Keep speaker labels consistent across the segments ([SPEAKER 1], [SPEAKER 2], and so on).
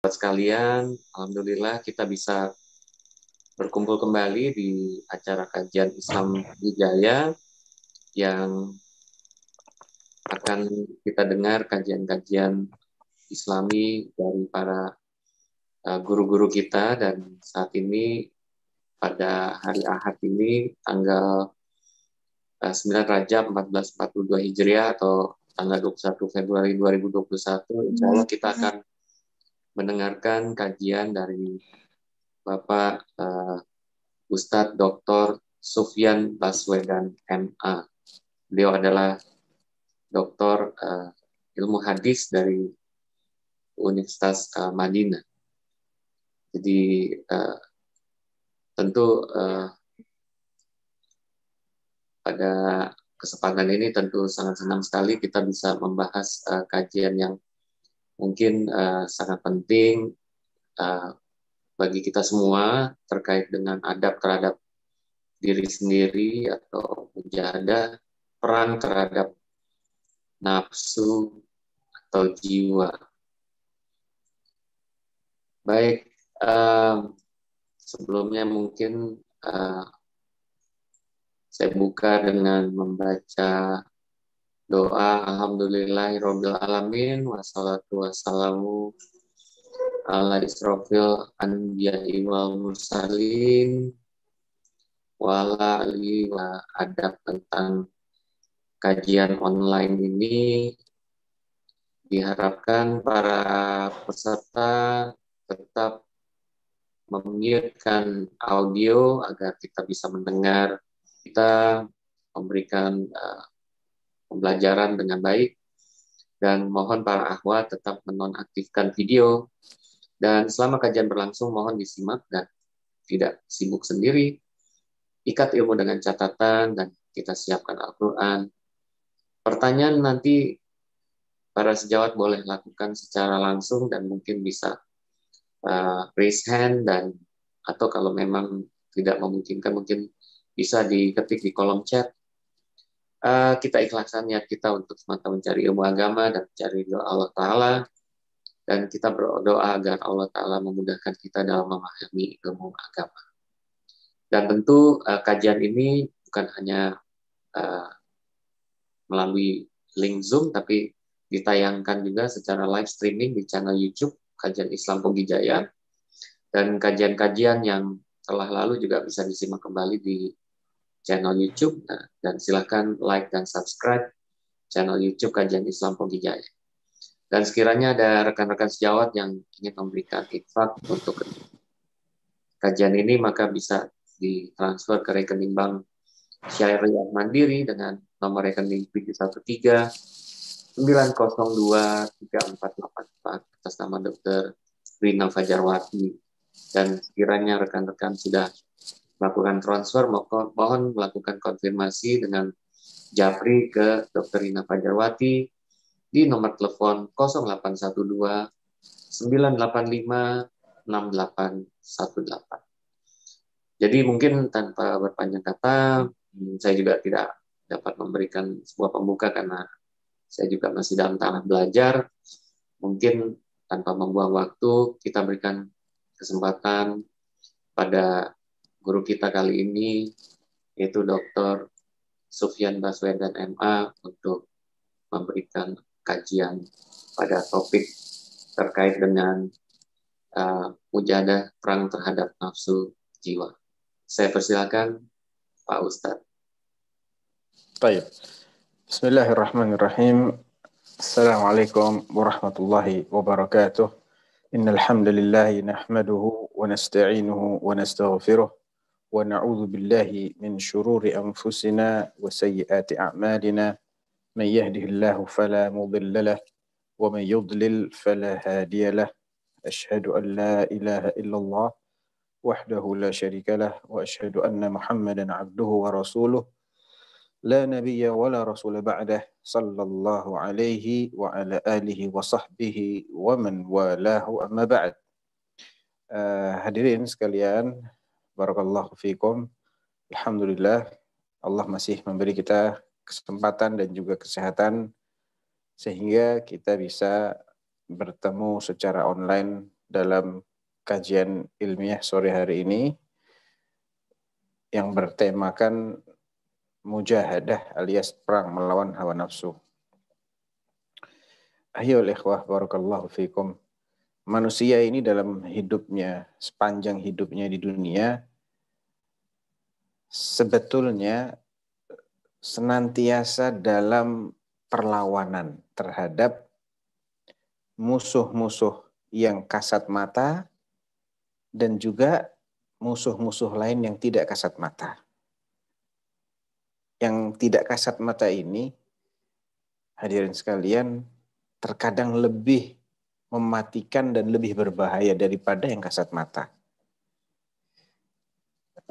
[SPEAKER 1] Sekalian, alhamdulillah kita bisa berkumpul kembali di acara kajian Islam Wijaya yang akan kita dengar kajian-kajian Islami dari para guru-guru kita, dan saat ini pada hari Ahad ini tanggal 9 Rajab 1442 Hijriah atau tanggal 21 Februari 2021, insya Allah kita akan mendengarkan kajian dari Bapak Ustadz Dr. Sufyan Baswedan MA. Beliau adalah doktor ilmu hadis dari Universitas Madinah. Jadi tentu pada kesempatan ini tentu sangat senang sekali kita bisa membahas kajian yang mungkin sangat penting bagi kita semua terkait dengan adab terhadap diri sendiri atau mujahadah, perang terhadap nafsu atau jiwa. Baik, sebelumnya mungkin saya buka dengan membaca doa Alhamdulillahirabbil alamin wassalatu wassalamu ala israfil anbiya'i wal mursalin wa ala alihi wa adab. Tentang kajian online ini diharapkan para peserta tetap memute-kan audio agar kita bisa mendengar, kita memberikan pembelajaran dengan baik, dan mohon para akhwat tetap menonaktifkan video, dan selama kajian berlangsung mohon disimak dan tidak sibuk sendiri. Ikat ilmu dengan catatan dan kita siapkan Al-Quran. Pertanyaan nanti para sejawat boleh lakukan secara langsung dan mungkin bisa raise hand, dan atau kalau memang tidak memungkinkan mungkin bisa diketik di kolom chat. Kita ikhlaskan niat kita untuk semata mencari ilmu agama dan mencari doa Allah Ta'ala, dan kita berdoa agar Allah Ta'ala memudahkan kita dalam memahami ilmu agama. Dan tentu kajian ini bukan hanya melalui link Zoom, tapi ditayangkan juga secara live streaming di channel YouTube Kajian Islam Pogijaya, dan kajian-kajian yang telah lalu juga bisa disimak kembali di channel YouTube. Dan silakan like dan subscribe channel YouTube Kajian Islam Pogijaya. Dan sekiranya ada rekan-rekan sejawat yang ingin memberikan infak untuk kajian ini, maka bisa ditransfer ke rekening bank Syariah Mandiri dengan nomor rekening 713-902-3484 atas nama Dr. Rina Fajarwati. Dan sekiranya rekan-rekan sudah melakukan transfer, mohon melakukan konfirmasi dengan Japri ke Dr. Rina Fajarwati di nomor telepon 0812 985 6818. Jadi mungkin tanpa berpanjang kata, saya juga tidak dapat memberikan sebuah pembuka karena saya juga masih dalam tahap belajar. Mungkin tanpa membuang waktu, kita berikan kesempatan pada guru kita kali ini, yaitu Dr. Sufyan Baswedan MA, untuk memberikan kajian pada topik terkait dengan mujahadah perang terhadap nafsu jiwa. Saya persilakan Pak Ustadz.
[SPEAKER 2] Baik. Bismillahirrahmanirrahim. Assalamualaikum warahmatullahi wabarakatuh. Innal hamdalillah nahmaduhu wa nasta'inuhu wa nastaghfiruh wa na'udzu billahi min shururi anfusina wa sayyiati a'malina. Man yahdihillahu fala mudilla lahu wa man yudlil fala hadiya lahu. Asyhadu an la ilaha illallah wahdahu la syarika lah wa asyhadu anna Muhammadan 'abduhu wa rasuluh. La nabiyya wa la rasula ba'dah sallallahu alaihi wa ala alihi wa sahbihi wa man walahu amma ba'd. Hadirin sekalian, barakallahu fikum. Alhamdulillah, Allah masih memberi kita kesempatan dan juga kesehatan sehingga kita bisa bertemu secara online dalam kajian ilmiah sore hari ini yang bertemakan mujahadah alias perang melawan hawa nafsu. Ayo ikhwah barakallahu fikum. Manusia ini dalam hidupnya, sepanjang hidupnya di dunia, sebetulnya senantiasa dalam perlawanan terhadap musuh-musuh yang kasat mata dan juga musuh-musuh lain yang tidak kasat mata. Yang tidak kasat mata ini, hadirin sekalian, terkadang lebih mematikan dan lebih berbahaya daripada yang kasat mata.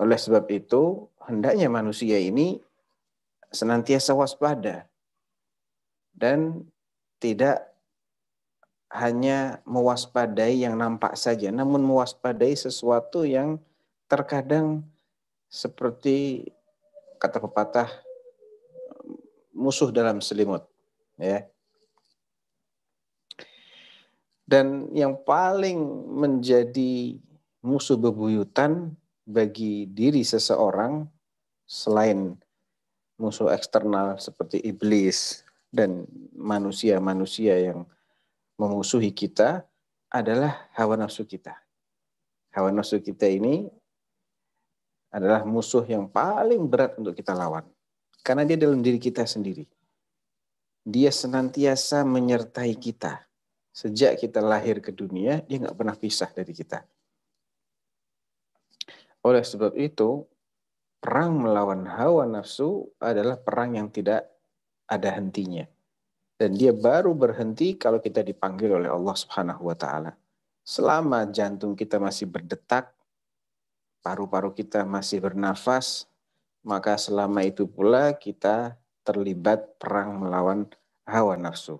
[SPEAKER 2] Oleh sebab itu, hendaknya manusia ini senantiasa waspada dan tidak hanya mewaspadai yang nampak saja, namun mewaspadai sesuatu yang terkadang seperti kata pepatah musuh dalam selimut, ya. Dan yang paling menjadi musuh bebuyutan bagi diri seseorang selain musuh eksternal seperti iblis dan manusia-manusia yang memusuhi kita adalah hawa nafsu kita. Hawa nafsu kita ini adalah musuh yang paling berat untuk kita lawan. Karena dia dalam diri kita sendiri. Dia senantiasa menyertai kita. Sejak kita lahir ke dunia, dia nggak pernah pisah dari kita. Oleh sebab itu, perang melawan hawa nafsu adalah perang yang tidak ada hentinya. Dan dia baru berhenti kalau kita dipanggil oleh Allah Subhanahu wa Ta'ala. Selama jantung kita masih berdetak, paru-paru kita masih bernafas, maka selama itu pula kita terlibat perang melawan hawa nafsu.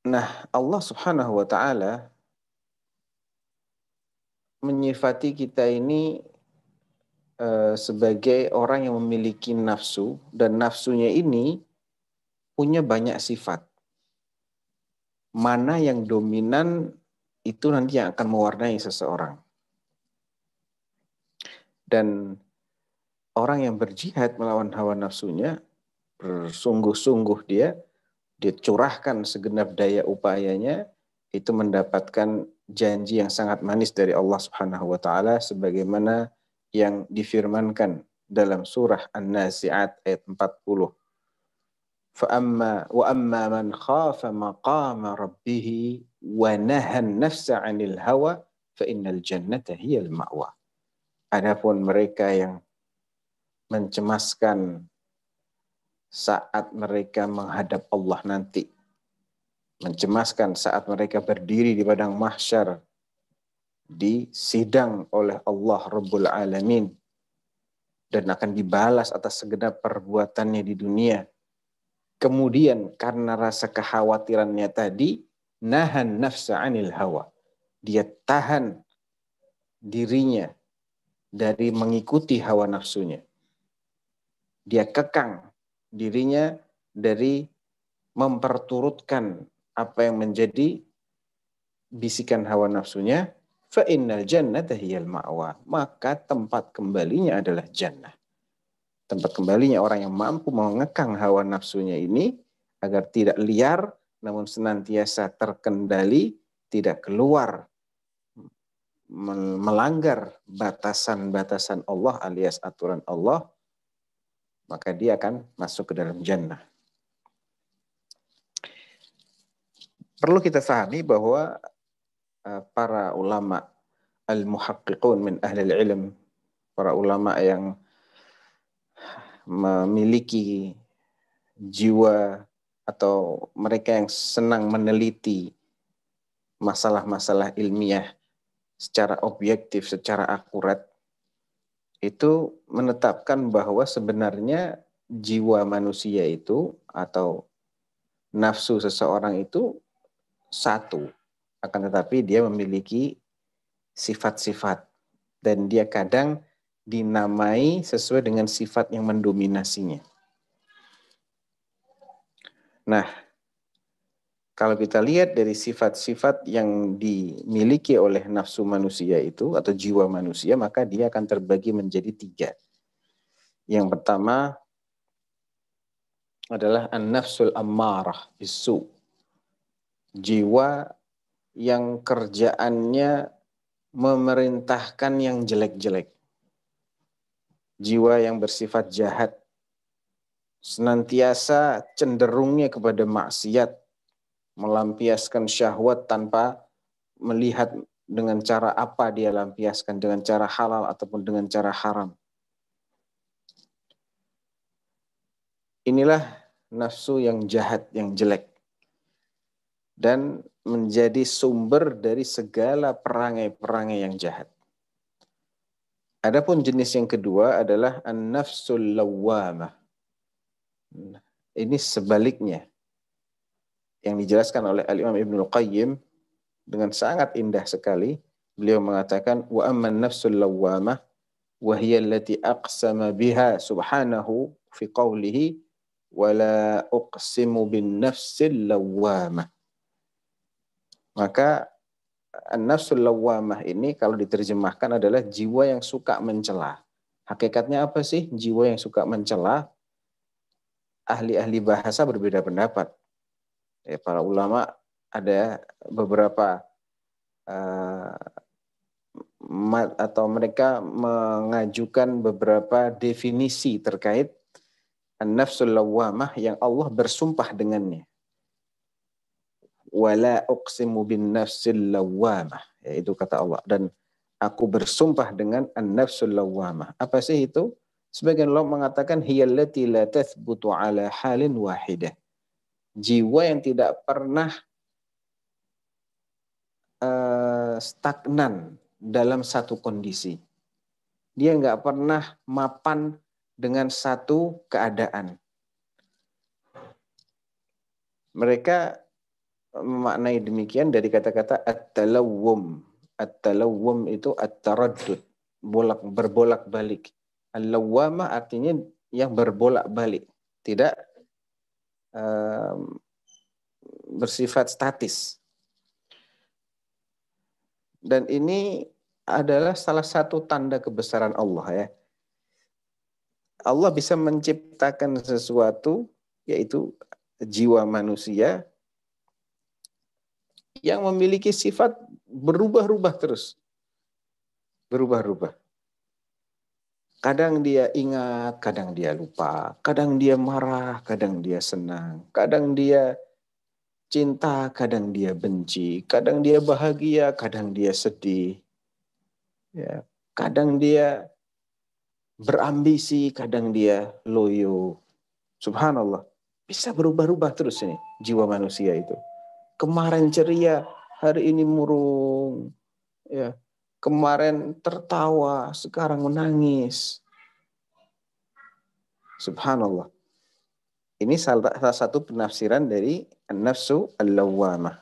[SPEAKER 2] Nah, Allah Subhanahu wa Ta'ala menyifati kita ini sebagai orang yang memiliki nafsu, dan nafsunya ini punya banyak sifat. Mana yang dominan itu nanti yang akan mewarnai seseorang. Dan orang yang berjihad melawan hawa nafsunya, bersungguh-sungguh dia curahkan segenap daya upayanya, itu mendapatkan janji yang sangat manis dari Allah Subhanahu wa Ta'ala sebagaimana yang difirmankan dalam surah An-Nazi'at ayat 40. وَأَمَّا مَنْ خَافَ مَقَامَ رَبِّهِ وَنَهَى النَّفْسَ عَنِ الْهَوَى فَإِنَّ الْجَنَّةَ هِيَ الْمَأْوَى. Adapun mereka yang mencemaskan saat mereka menghadap Allah nanti, mencemaskan saat mereka berdiri di padang mahsyar, disidang oleh Allah Rabbul Alamin, dan akan dibalas atas segenap perbuatannya di dunia. Kemudian karena rasa kekhawatirannya tadi, nahan nafsa anil hawa. Dia tahan dirinya dari mengikuti hawa nafsunya. Dia kekang dirinya dari memperturutkan apa yang menjadi bisikan hawa nafsunya. Fa innal jannata hiyal ma'wa. Maka tempat kembalinya adalah jannah. Tempat kembalinya orang yang mampu mengekang hawa nafsunya ini agar tidak liar, namun senantiasa terkendali, tidak keluar melanggar batasan-batasan Allah alias aturan Allah, maka dia akan masuk ke dalam jannah. Perlu kita pahami bahwa para ulama al-muhaqqiqun min ahli ilm, para ulama yang memiliki jiwa atau mereka yang senang meneliti masalah-masalah ilmiah secara objektif, secara akurat, itu menetapkan bahwa sebenarnya jiwa manusia itu atau nafsu seseorang itu satu, akan tetapi dia memiliki sifat-sifat dan dia kadang dinamai sesuai dengan sifat yang mendominasinya. Nah, kalau kita lihat dari sifat-sifat yang dimiliki oleh nafsu manusia itu atau jiwa manusia, maka dia akan terbagi menjadi 3. Yang pertama adalah an-nafsul ammarah bisu. Jiwa yang kerjaannya memerintahkan yang jelek-jelek. Jiwa yang bersifat jahat, senantiasa cenderungnya kepada maksiat, melampiaskan syahwat tanpa melihat dengan cara apa dia lampiaskan, dengan cara halal ataupun dengan cara haram. Inilah nafsu yang jahat, yang jelek. Dan menjadi sumber dari segala perangai-perangai yang jahat. Adapun jenis yang kedua adalah an-nafsul lawwamah. Ini sebaliknya. Yang dijelaskan oleh Al-Imam Ibnul Qayyim dengan sangat indah sekali. Beliau mengatakan, wa amman nafsul lawwamah wa hiya allati aqsama biha subhanahu fi qawlihi wa la uqsimu bin nafsil lawwamah. Maka an-nafsul lawwamah ini kalau diterjemahkan adalah jiwa yang suka mencela. Hakikatnya apa sih jiwa yang suka mencela? Ahli-ahli bahasa berbeda pendapat. Para ulama ada beberapa atau mereka mengajukan beberapa definisi terkait an-nafsul lawwamah yang Allah bersumpah dengannya. Wala uqsimu bin nafsil lawwamah, yaitu kata Allah, dan aku bersumpah dengan an-nafsul lawwamah. Apa sih itu? Sebagian ulama mengatakan hiyallati la tathbutu ala halin wahidah. Jiwa yang tidak pernah stagnan dalam satu kondisi. Dia nggak pernah mapan dengan satu keadaan. Mereka memaknai demikian dari kata-kata at-talawwum. At-talawwum itu at-taraddud, berbolak-balik. Al-lawwamah artinya yang berbolak-balik, tidak bersifat statis. Dan ini adalah salah satu tanda kebesaran Allah ya. Allah bisa menciptakan sesuatu, yaitu jiwa manusia yang memiliki sifat berubah-ubah terus. Berubah-ubah. Kadang dia ingat, kadang dia lupa. Kadang dia marah, kadang dia senang. Kadang dia cinta, kadang dia benci. Kadang dia bahagia, kadang dia sedih. Ya, kadang dia berambisi, kadang dia loyo. Subhanallah. Bisa berubah-ubah terus ini jiwa manusia itu. Kemarin ceria, hari ini murung. Ya. Kemarin tertawa, sekarang menangis. Subhanallah. Ini salah satu penafsiran dari an-nafsu al-lawwamah.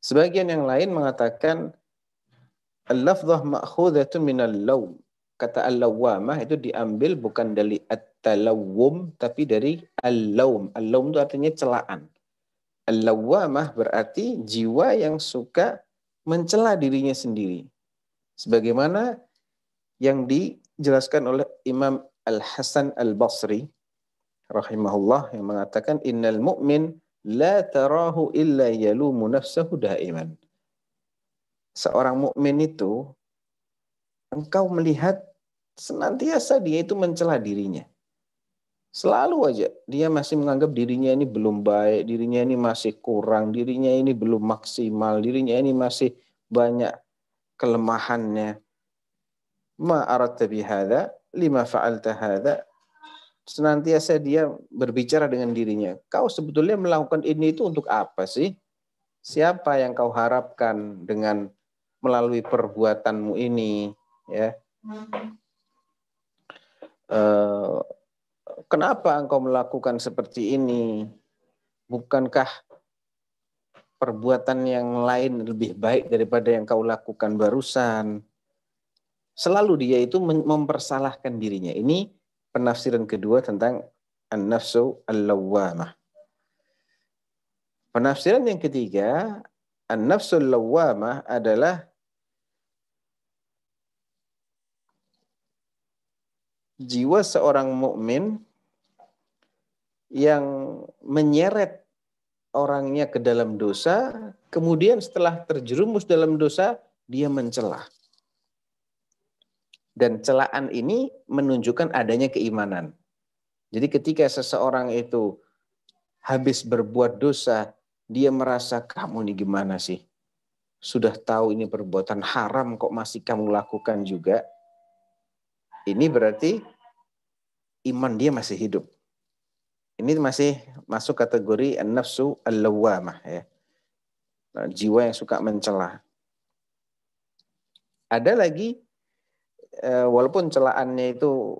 [SPEAKER 2] Sebagian yang lain mengatakan al-lafzah ma'khudzatun minal lawm. Kata al-lawwamah itu diambil bukan dari at-talawwum tapi dari al-lawm. Al-lawm itu artinya celaan. Al-lawwamah berarti jiwa yang suka mencela dirinya sendiri. Sebagaimana yang dijelaskan oleh Imam Al-Hasan Al-Basri rahimahullah yang mengatakan innal mu'min la tarahu illa yalumu nafsahu daiman. Seorang mukmin itu engkau melihat senantiasa dia itu mencela dirinya. Selalu aja dia masih menganggap dirinya ini belum baik, dirinya ini masih kurang, dirinya ini belum maksimal, dirinya ini masih banyak kelemahannya. Ma aradta bihadza, lima fa'alta hadza. Senantiasa dia berbicara dengan dirinya. Kau sebetulnya melakukan ini itu untuk apa sih? Siapa yang kau harapkan dengan melalui perbuatanmu ini? Ya. Kenapa engkau melakukan seperti ini? Bukankah perbuatan yang lain lebih baik daripada yang kau lakukan barusan? Selalu dia itu mempersalahkan dirinya. Ini penafsiran kedua tentang an-nafsu al-lawwamah. Penafsiran yang ketiga, an-nafsu al-lawwamah adalah jiwa seorang mukmin yang menyeret orangnya ke dalam dosa, kemudian setelah terjerumus dalam dosa, dia mencela. Dan celaan ini menunjukkan adanya keimanan. Jadi ketika seseorang itu habis berbuat dosa, dia merasa, kamu ini gimana sih? Sudah tahu ini perbuatan haram kok masih kamu lakukan juga. Ini berarti iman dia masih hidup. Ini masih masuk kategori an-nafsu al-lawwamah, ya. Nah, jiwa yang suka mencela. Ada lagi, walaupun celaannya itu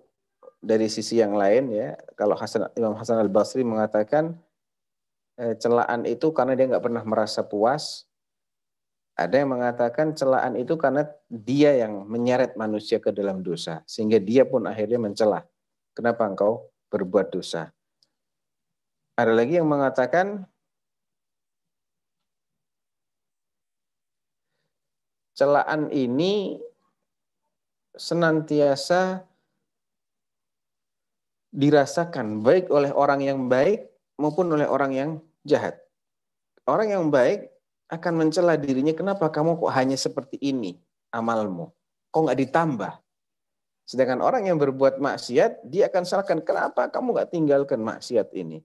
[SPEAKER 2] dari sisi yang lain, ya. Kalau Imam Hasan al-Basri mengatakan celaan itu karena dia nggak pernah merasa puas. Ada yang mengatakan celaan itu karena dia yang menyeret manusia ke dalam dosa, sehingga dia pun akhirnya mencela. Kenapa engkau berbuat dosa? Ada lagi yang mengatakan celaan ini senantiasa dirasakan baik oleh orang yang baik maupun oleh orang yang jahat. Orang yang baik akan mencela dirinya, kenapa kamu kok hanya seperti ini amalmu? Kok nggak ditambah? Sedangkan orang yang berbuat maksiat, dia akan salahkan, kenapa kamu nggak tinggalkan maksiat ini?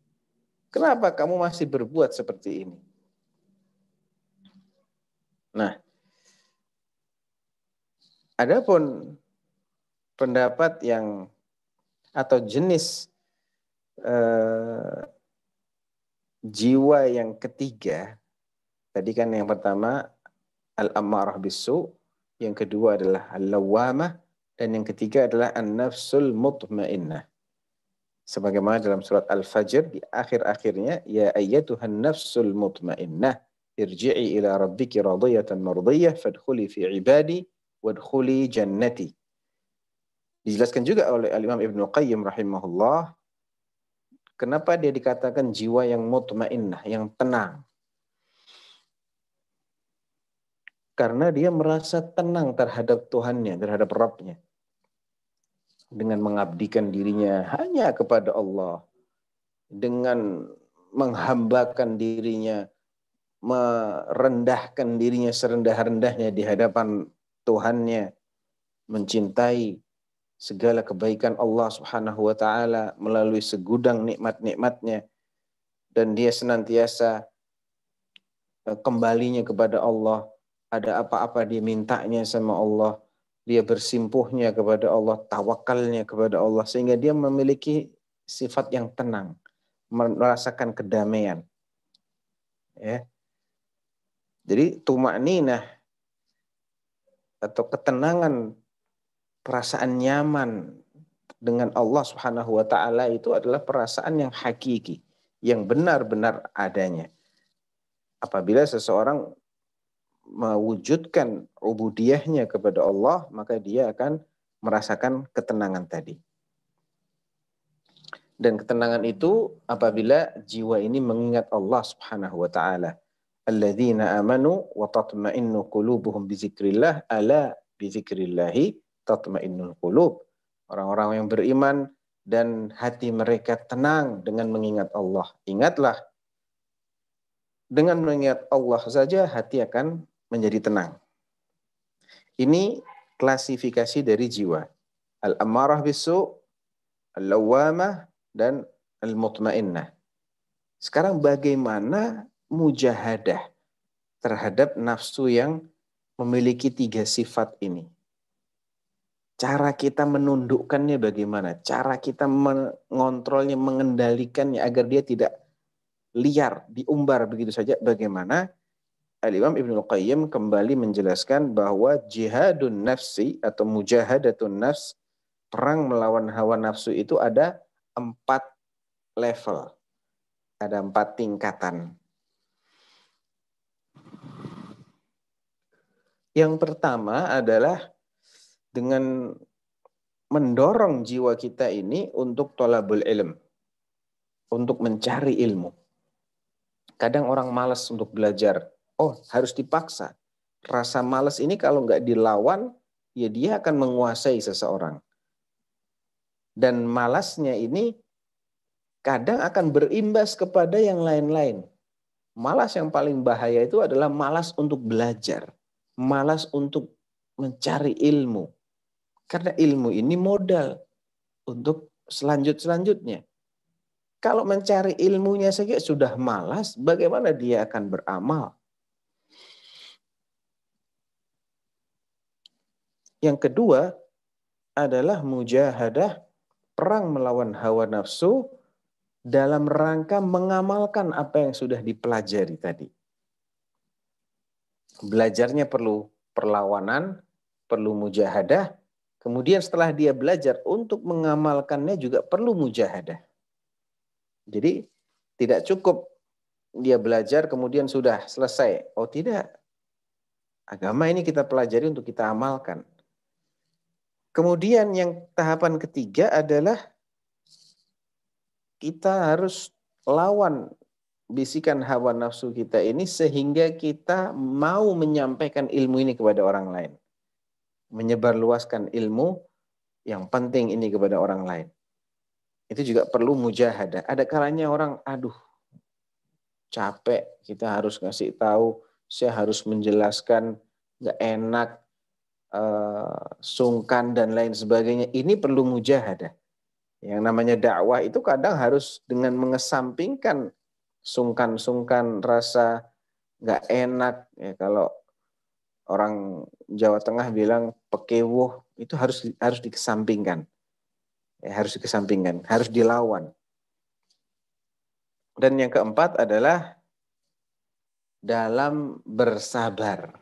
[SPEAKER 2] Kenapa kamu masih berbuat seperti ini? Nah, adapun pendapat yang atau jenis jiwa yang ketiga, tadi kan yang pertama al-ammarah bisu, yang kedua adalah al-lawwamah, dan yang ketiga adalah an-nafsul mutmainnah. Sebagaimana dalam surat Al-Fajr di akhir-akhirnya, ya ayyatuhan nafsul mutmainnah irji'i ila rabbiki radiyatan mardiyah fadkhuli fi ibadi wadkhuli jannati. Dijelaskan juga oleh Al-Imam Ibnu Qayyim rahimahullah, kenapa dia dikatakan jiwa yang mutmainnah, yang tenang. Karena dia merasa tenang terhadap Tuhannya, terhadap Rabbnya. Dengan mengabdikan dirinya hanya kepada Allah. Dengan menghambakan dirinya, merendahkan dirinya serendah-rendahnya di hadapan Tuhannya, mencintai segala kebaikan Allah Subhanahu wa taala melalui segudang nikmat-nikmatnya, dan dia senantiasa kembalinya kepada Allah. Ada apa-apa dia mintanya sama Allah, dia bersimpuhnya kepada Allah, tawakalnya kepada Allah, sehingga dia memiliki sifat yang tenang, merasakan kedamaian. Ya. Jadi tumakninah atau ketenangan, perasaan nyaman dengan Allah Subhanahu wa taala itu adalah perasaan yang hakiki, yang benar-benar adanya. Apabila seseorang mewujudkan ubudiyahnya kepada Allah, maka dia akan merasakan ketenangan tadi. Dan ketenangan itu apabila jiwa ini mengingat Allah Subhanahu wa taala. Alladzina amanu wa tatma'innu qulubuhum bi dzikrillah, ala bi dzikrillahi tatma'innul qulub. Orang-orang yang beriman dan hati mereka tenang dengan mengingat Allah. Ingatlah, dengan mengingat Allah saja hati akan menjadi tenang. Ini klasifikasi dari jiwa. Al-ammarah bisu, al-lawwamah, dan al-mutmainnah. Sekarang bagaimana mujahadah terhadap nafsu yang memiliki tiga sifat ini? Cara kita menundukkannya bagaimana? Cara kita mengontrolnya, mengendalikannya agar dia tidak liar, diumbar begitu saja bagaimana? Al-Imam Ibnu Qayyim kembali menjelaskan bahwa jihadun nafsi atau mujahadatun nafs, perang melawan hawa nafsu itu ada 4 level. Ada 4 tingkatan. Yang pertama adalah dengan mendorong jiwa kita ini untuk thalabul ilm, untuk mencari ilmu. Kadang orang malas untuk belajar. Oh, harus dipaksa. Rasa malas ini kalau nggak dilawan, ya dia akan menguasai seseorang. Dan malasnya ini kadang akan berimbas kepada yang lain-lain. Malas yang paling bahaya itu adalah malas untuk belajar. Malas untuk mencari ilmu. Karena ilmu ini modal untuk selanjutnya. Kalau mencari ilmunya saja sudah malas, bagaimana dia akan beramal? Yang kedua adalah mujahadah, perang melawan hawa nafsu dalam rangka mengamalkan apa yang sudah dipelajari tadi. Belajarnya perlu perlawanan, perlu mujahadah, kemudian setelah dia belajar untuk mengamalkannya juga perlu mujahadah. Jadi tidak cukup dia belajar kemudian sudah selesai. Oh tidak, agama ini kita pelajari untuk kita amalkan. Kemudian yang tahapan ketiga adalah kita harus lawan bisikan hawa nafsu kita ini sehingga kita mau menyampaikan ilmu ini kepada orang lain. Menyebarluaskan ilmu yang penting ini kepada orang lain. Itu juga perlu mujahadah. Ada kalanya orang, aduh, capek, kita harus ngasih tahu, saya harus menjelaskan, nggak enak, sungkan dan lain sebagainya. Ini perlu mujahadah. Yang namanya dakwah itu kadang harus dengan mengesampingkan sungkan-sungkan, rasa nggak enak. Ya, kalau orang Jawa Tengah bilang pekewuh, itu harus dikesampingkan. Ya, harus dikesampingkan, harus dilawan. Dan yang keempat adalah dalam bersabar.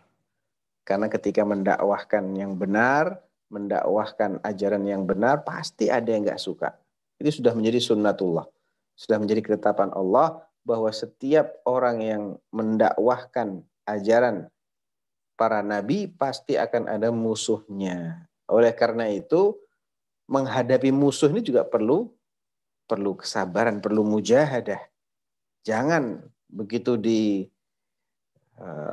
[SPEAKER 2] Karena ketika mendakwahkan yang benar, mendakwahkan ajaran yang benar, pasti ada yang nggak suka. Itu sudah menjadi sunnatullah. Sudah menjadi ketetapan Allah bahwa setiap orang yang mendakwahkan ajaran para nabi pasti akan ada musuhnya. Oleh karena itu, menghadapi musuh ini juga perlu kesabaran, perlu mujahadah. Jangan begitu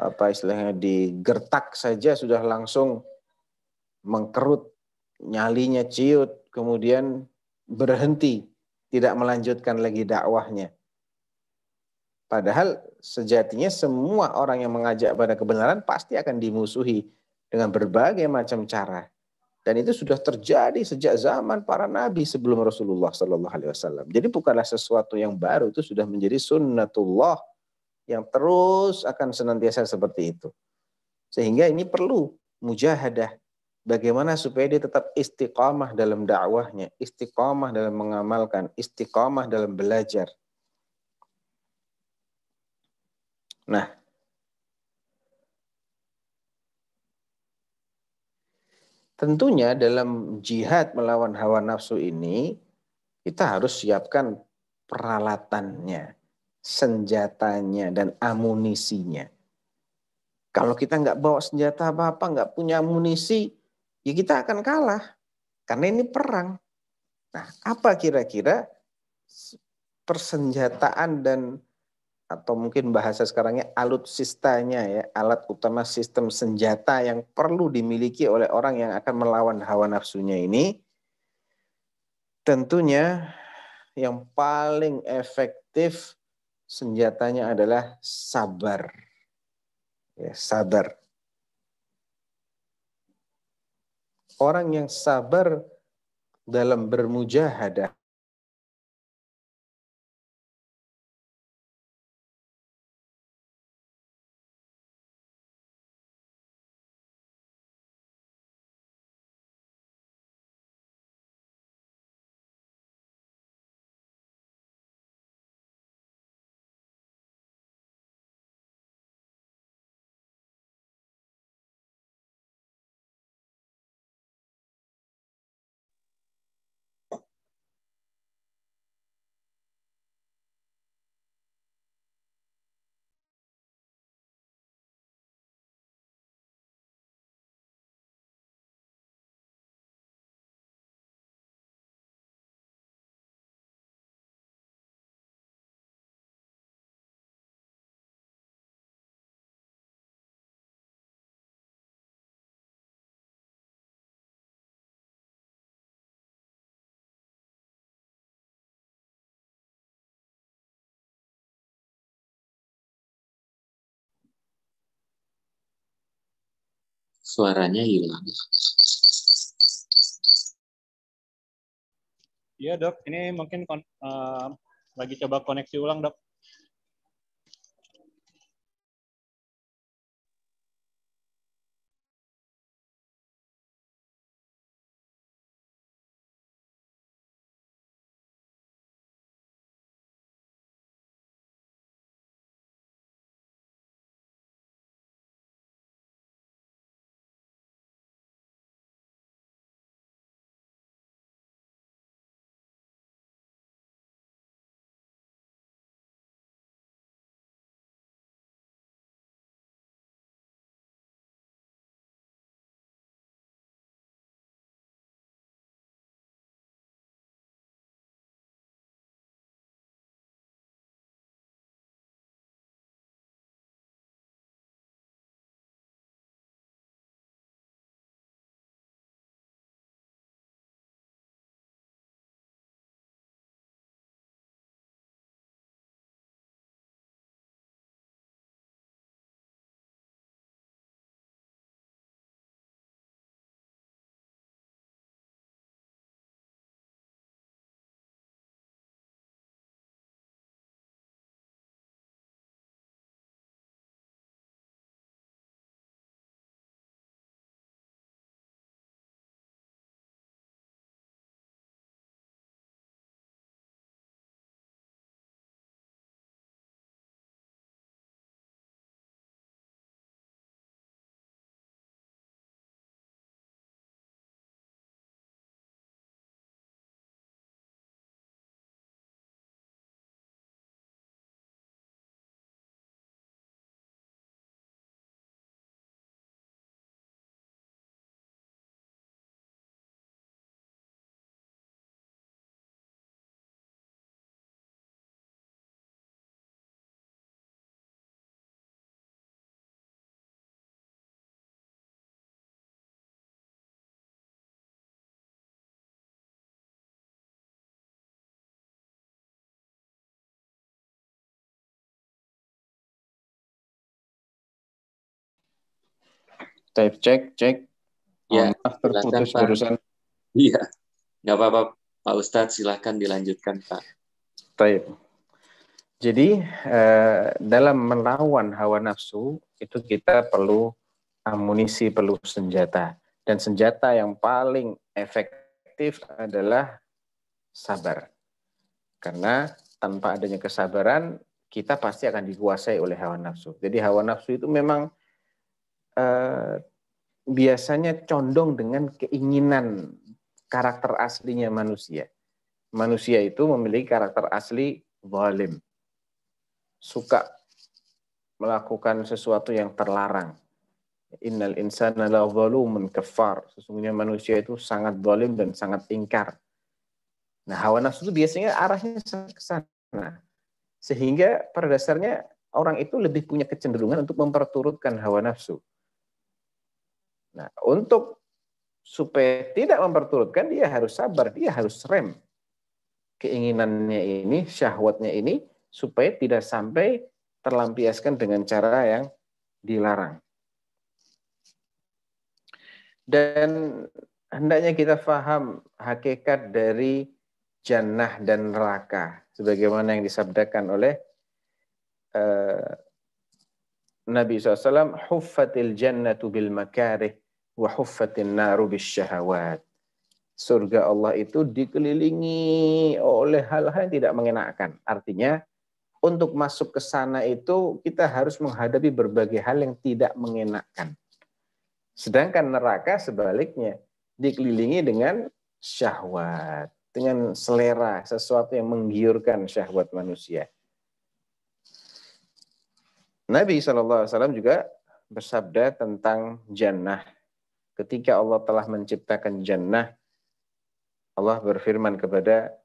[SPEAKER 2] apa istilahnya digertak saja sudah langsung mengkerut, nyalinya ciut, kemudian berhenti, tidak melanjutkan lagi dakwahnya. Padahal sejatinya semua orang yang mengajak pada kebenaran pasti akan dimusuhi dengan berbagai macam cara. Dan itu sudah terjadi sejak zaman para nabi sebelum Rasulullah Sallallahu Alaihi Wasallam. Jadi bukanlah sesuatu yang baru, itu sudah menjadi sunnatullah yang terus akan senantiasa seperti itu. Sehingga ini perlu mujahadah. Bagaimana supaya dia tetap istiqamah dalam dakwahnya, istiqamah dalam mengamalkan, istiqamah dalam belajar. Nah, tentunya dalam jihad melawan hawa nafsu ini, kita harus siapkan peralatannya, senjatanya, dan amunisinya. Kalau kita nggak bawa senjata apa-apa, nggak punya amunisi, ya kita akan kalah. Karena ini perang. Nah, apa kira-kira persenjataan dan atau mungkin bahasa sekarangnya alutsistanya ya, alat utama sistem senjata yang perlu dimiliki oleh orang yang akan melawan hawa nafsunya ini? Tentunya yang paling efektif senjatanya adalah sabar. Ya, sabar. Orang yang sabar dalam bermujahadah
[SPEAKER 1] Suaranya hilang.
[SPEAKER 3] Iya dok, ini mungkin lagi coba koneksi ulang dok.
[SPEAKER 2] Tape cek.
[SPEAKER 1] Ya,
[SPEAKER 2] Maaf
[SPEAKER 1] silakan
[SPEAKER 2] terputus
[SPEAKER 1] Pak.
[SPEAKER 2] barusan.
[SPEAKER 1] Iya, nggak apa-apa Pak Ustadz, silahkan dilanjutkan Pak.
[SPEAKER 2] Tape. Jadi dalam melawan hawa nafsu itu kita perlu amunisi, perlu senjata. Dan senjata yang paling efektif adalah sabar. Karena tanpa adanya kesabaran, kita pasti akan dikuasai oleh hawa nafsu. Jadi hawa nafsu itu memang biasanya condong dengan keinginan karakter aslinya manusia. Manusia itu memiliki karakter asli zalim. Suka melakukan sesuatu yang terlarang. Innal insana la zalumun kafar. Sesungguhnya manusia itu sangat zalim dan sangat ingkar. Nah, hawa nafsu itu biasanya arahnya ke sana. Sehingga pada dasarnya orang itu lebih punya kecenderungan untuk memperturutkan hawa nafsu. Nah, untuk supaya tidak memperturutkan, dia harus sabar, dia harus rem keinginannya ini, syahwatnya ini, supaya tidak sampai terlampiaskan dengan cara yang dilarang. Dan hendaknya kita paham hakikat dari jannah dan neraka, sebagaimana yang disabdakan oleh Nabi SAW, huffatil jannatu bil makarih wa huffatin naru bis syahawat. Surga Allah itu dikelilingi oleh hal-hal yang tidak mengenakan. Artinya, untuk masuk ke sana itu kita harus menghadapi berbagai hal yang tidak mengenakan. Sedangkan neraka sebaliknya, dikelilingi dengan syahwat, dengan selera, sesuatu yang menggiurkan syahwat manusia. Nabi SAW juga bersabda tentang jannah. Ketika Allah telah menciptakan jannah, Allah berfirman kepada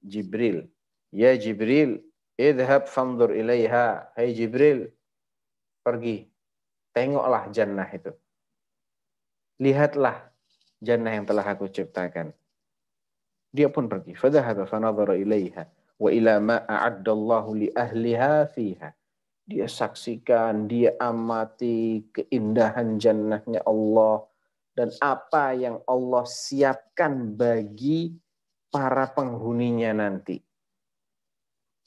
[SPEAKER 2] Jibril, "Ya Jibril, idhab fanzur ilaiha." Hai Jibril, pergi, tengoklah jannah itu. Lihatlah jannah yang telah aku ciptakan. Dia pun pergi. Fadhahaba fanadhara ilaiha wa ila ma a'addallahu li ahliha fiha. dia saksikan, dia amati keindahan jannahnya Allah dan apa yang Allah siapkan bagi para penghuninya nanti.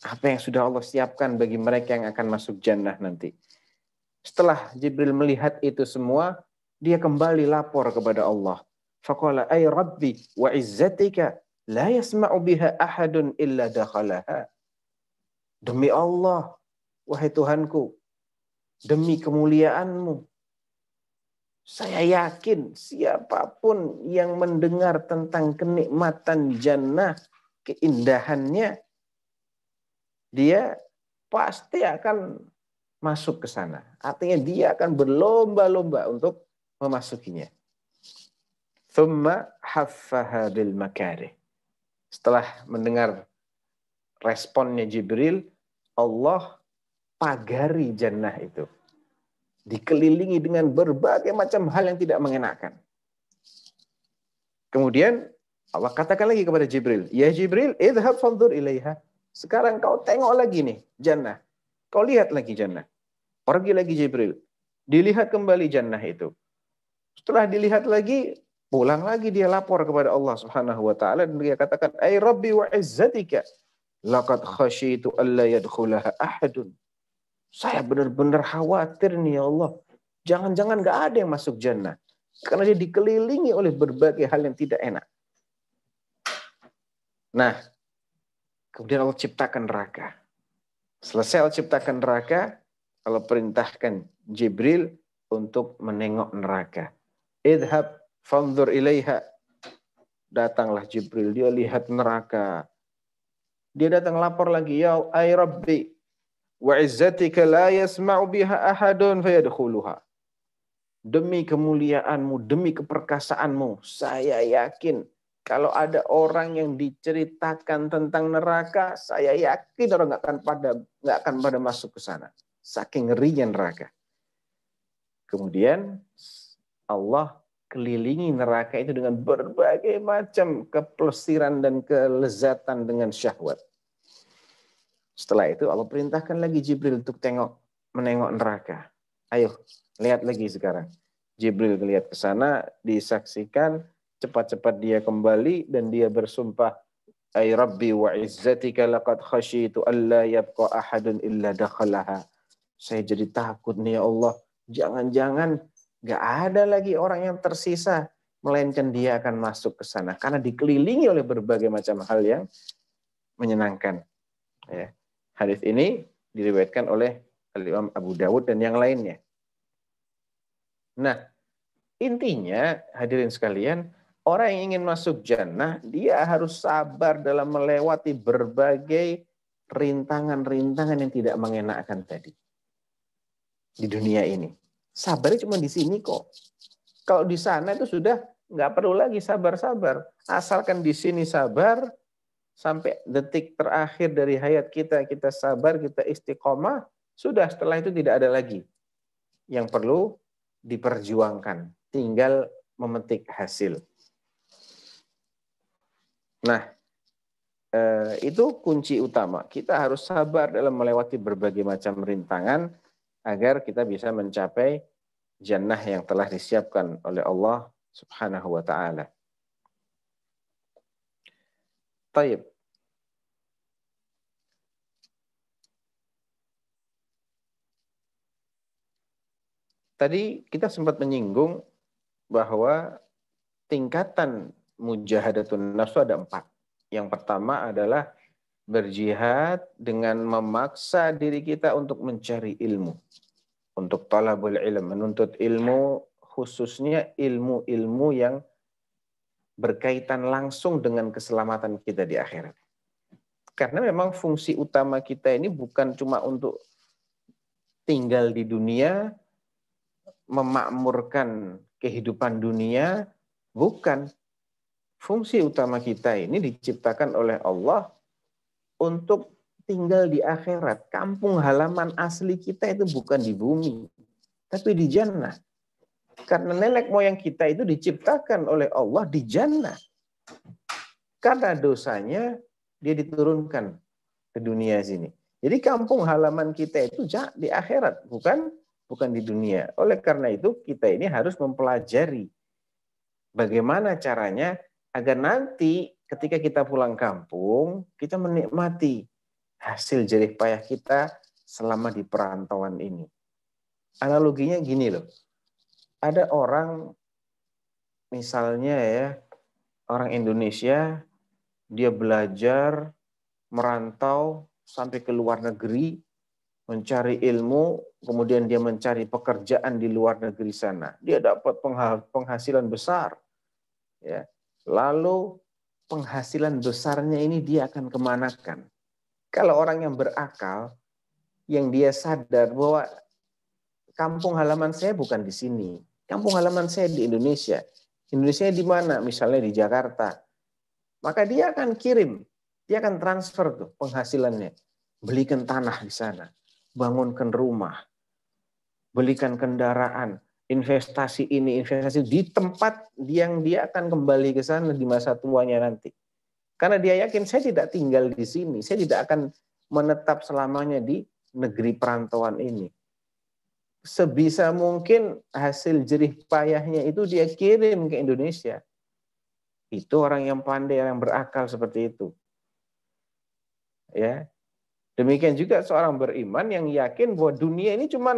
[SPEAKER 2] Apa yang sudah Allah siapkan bagi mereka yang akan masuk jannah nanti. Setelah Jibril melihat itu semua, dia kembali lapor kepada Allah. Faqala ay rabbi wa izzatika la yasma'u biha ahadun illa dakhalaha. Demi Allah, wahai Tuhanku, demi kemuliaanmu, saya yakin siapapun yang mendengar tentang kenikmatan jannah, keindahannya, dia pasti akan masuk ke sana. Artinya dia akan berlomba-lomba untuk memasukinya. Thumma haffaha bil makarih. Setelah mendengar responnya Jibril, Allah pagari jannah itu. Dikelilingi dengan berbagai macam hal yang tidak mengenakan. Kemudian Allah katakan lagi kepada Jibril, "Ya Jibril, idhab fanzur ilaiha." Sekarang kau tengok lagi nih jannah. Kau lihat lagi jannah. Pergi lagi Jibril. Dilihat kembali jannah itu. Setelah dilihat lagi, pulang lagi dia lapor kepada Allah Subhanahu wa taala dan dia katakan, "Ai Rabbi wa izzatika, laqad khasyitu alla yadkhulaha ahadun." Saya benar-benar khawatir nih ya Allah. Jangan-jangan nggak ada yang masuk jannah. Karena dia dikelilingi oleh berbagai hal yang tidak enak. Nah, kemudian Allah ciptakan neraka. Selesai Allah ciptakan neraka, Allah perintahkan Jibril untuk menengok neraka. Idhab fanzur ilaiha. Datanglah Jibril, dia lihat neraka. Dia datang lapor lagi, ya ay Rabbi wa izzatika la yasma'u biha ahadun fayadkhuluha. Demi kemuliaanmu, demi keperkasaanmu, saya yakin kalau ada orang yang diceritakan tentang neraka, saya yakin orang nggak akan pada masuk ke sana. Saking ngerinya neraka. Kemudian Allah kelilingi neraka itu dengan berbagai macam keplesiran dan kelezatan dengan syahwat. Setelah itu Allah perintahkan lagi Jibril untuk menengok neraka. Ayo, lihat lagi sekarang. Jibril lihat ke sana, disaksikan, cepat-cepat dia kembali dan dia bersumpah, "Ay Rabbi wa izzatika laqad khasyitu alla yabqa ahadun illa dakhalaha." Saya jadi takut nih ya Allah, jangan-jangan nggak ada lagi orang yang tersisa, melainkan dia akan masuk ke sana karena dikelilingi oleh berbagai macam hal yang menyenangkan. Ya. Hadis ini diriwayatkan oleh Imam Abu Dawud dan yang lainnya. Nah, intinya hadirin sekalian, orang yang ingin masuk jannah, dia harus sabar dalam melewati berbagai rintangan-rintangan yang tidak mengenakan tadi. Di dunia ini. Sabarnya cuma di sini kok. Kalau di sana itu sudah nggak perlu lagi sabar-sabar. Asalkan di sini sabar, sampai detik terakhir dari hayat kita sabar, kita istiqomah, sudah setelah itu tidak ada lagi yang perlu diperjuangkan. Tinggal memetik hasil. Nah, itu kunci utama. Kita harus sabar dalam melewati berbagai macam rintangan agar kita bisa mencapai jannah yang telah disiapkan oleh Allah Subhanahu wa taala. Baik. Tadi kita sempat menyinggung bahwa tingkatan mujahadatun nafsu ada 4. Yang pertama adalah berjihad dengan memaksa diri kita untuk mencari ilmu. Untuk talabul ilm, menuntut ilmu, khususnya ilmu-ilmu yang berkaitan langsung dengan keselamatan kita di akhirat. Karena memang fungsi utama kita ini bukan cuma untuk tinggal di dunia, memakmurkan kehidupan dunia, bukan. Fungsi utama kita ini diciptakan oleh Allah untuk tinggal di akhirat. Kampung halaman asli kita itu bukan di bumi, tapi di jannah. Karena nenek moyang kita itu diciptakan oleh Allah di jannah. Karena dosanya dia diturunkan ke dunia sini. Jadi kampung halaman kita itu di akhirat, bukan di dunia. Oleh karena itu kita ini harus mempelajari bagaimana caranya agar nanti ketika kita pulang kampung, kita menikmati hasil jerih payah kita selama di perantauan ini. Analoginya gini loh, ada orang misalnya ya, orang Indonesia, dia belajar, merantau sampai ke luar negeri, mencari ilmu, kemudian dia mencari pekerjaan di luar negeri sana. Dia dapat penghasilan besar. Ya. Lalu penghasilan besarnya ini dia akan kemanakan? Kalau orang yang berakal, yang dia sadar bahwa kampung halaman saya bukan di sini. Kampung halaman saya di Indonesia. Indonesia di mana? Misalnya di Jakarta. Maka dia akan kirim, dia akan transfer tuh penghasilannya. Belikan tanah di sana, bangunkan rumah, belikan kendaraan, investasi ini, investasi di tempat yang dia akan kembali ke sana di masa tuanya nanti. Karena dia yakin saya tidak tinggal di sini, saya tidak akan menetap selamanya di negeri perantauan ini. Sebisa mungkin hasil jerih payahnya itu dia kirim ke Indonesia. Itu orang yang pandai, yang berakal seperti itu. Ya. Demikian juga seorang beriman yang yakin bahwa dunia ini cuma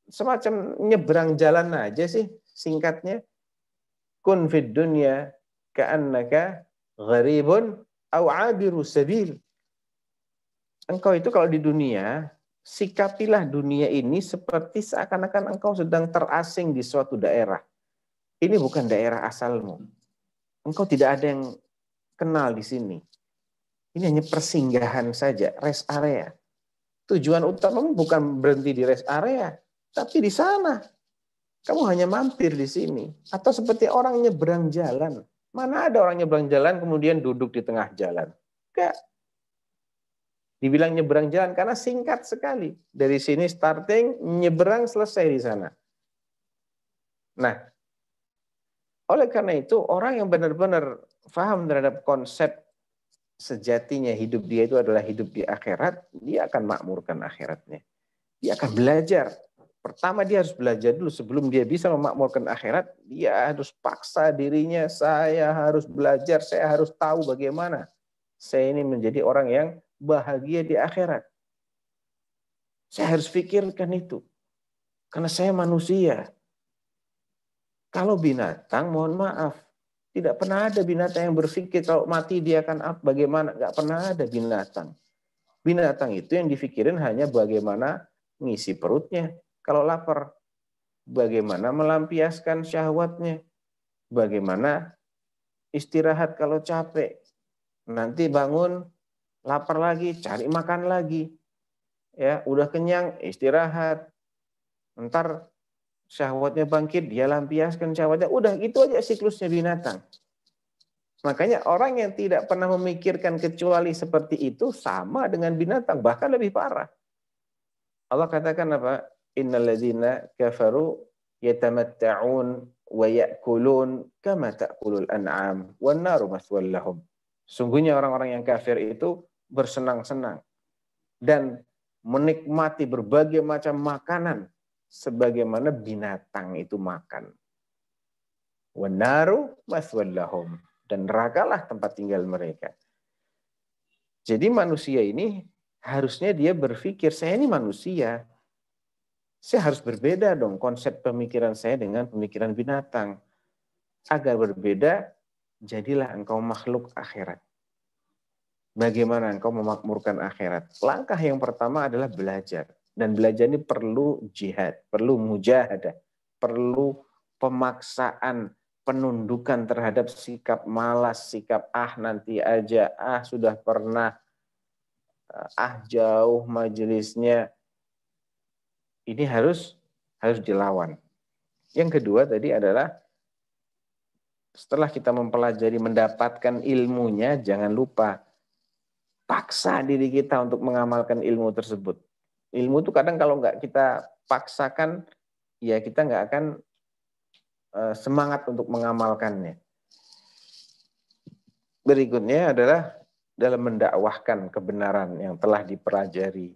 [SPEAKER 2] semacam nyebrang jalan aja sih, singkatnya. Kun fid dunya ka'annaka gharibun aw 'abiru sabil. Engkau itu kalau di dunia, sikapilah dunia ini seperti seakan-akan engkau sedang terasing di suatu daerah. Ini bukan daerah asalmu. Engkau tidak ada yang kenal di sini. Ini hanya persinggahan saja, rest area. Tujuan utamamu bukan berhenti di rest area, tapi di sana. Kamu hanya mampir di sini. Atau seperti orang nyebrang jalan. Mana ada orang nyebrang jalan kemudian duduk di tengah jalan? Enggak. Dibilang nyebrang jalan karena singkat sekali. Dari sini starting, nyebrang selesai di sana. Nah, oleh karena itu orang yang benar-benar paham terhadap konsep sejatinya hidup dia itu adalah hidup di akhirat, dia akan makmurkan akhiratnya. Dia akan belajar. Pertama dia harus belajar dulu sebelum dia bisa memakmurkan akhirat, dia harus paksa dirinya, saya harus belajar, saya harus tahu bagaimana saya ini menjadi orang yang bahagia di akhirat. Saya harus pikirkan itu. Karena saya manusia. Kalau binatang, mohon maaf, tidak pernah ada binatang yang berpikir kalau mati dia akan apa, bagaimana. Nggak pernah ada binatang. Binatang itu yang dipikirin hanya bagaimana ngisi perutnya. Kalau lapar, bagaimana melampiaskan syahwatnya. Bagaimana istirahat kalau capek. Nanti bangun, lapar lagi, cari makan lagi. Ya, udah kenyang, istirahat. Ntar syahwatnya bangkit, dia lampiaskan syahwatnya. Udah, itu aja siklusnya binatang. Makanya orang yang tidak pernah memikirkan kecuali seperti itu sama dengan binatang, bahkan lebih parah. Allah katakan apa? Innal ladzina kafaru yatamatta'un wa ya'kulun kama ta'kulul an'am wan naru maswal lahum. Sungguhnya orang-orang yang kafir itu bersenang-senang dan menikmati berbagai macam makanan sebagaimana binatang itu makan. Wan naru maswal lahum. Dan nerakalah tempat tinggal mereka. Jadi manusia ini harusnya dia berpikir, saya ini manusia. Saya harus berbeda dong konsep pemikiran saya dengan pemikiran binatang. Agar berbeda, jadilah engkau makhluk akhirat. Bagaimana engkau memakmurkan akhirat? Langkah yang pertama adalah belajar. Dan belajar ini perlu jihad, perlu mujahadah, perlu pemaksaan, penundukan terhadap sikap malas, sikap nanti aja, sudah pernah, jauh majelisnya. Ini harus dilawan. Yang kedua tadi adalah setelah kita mempelajari, mendapatkan ilmunya, jangan lupa paksa diri kita untuk mengamalkan ilmu tersebut. Ilmu itu kadang kalau nggak kita paksakan, ya kita nggak akan semangat untuk mengamalkannya. Berikutnya adalah dalam mendakwahkan kebenaran yang telah dipelajari.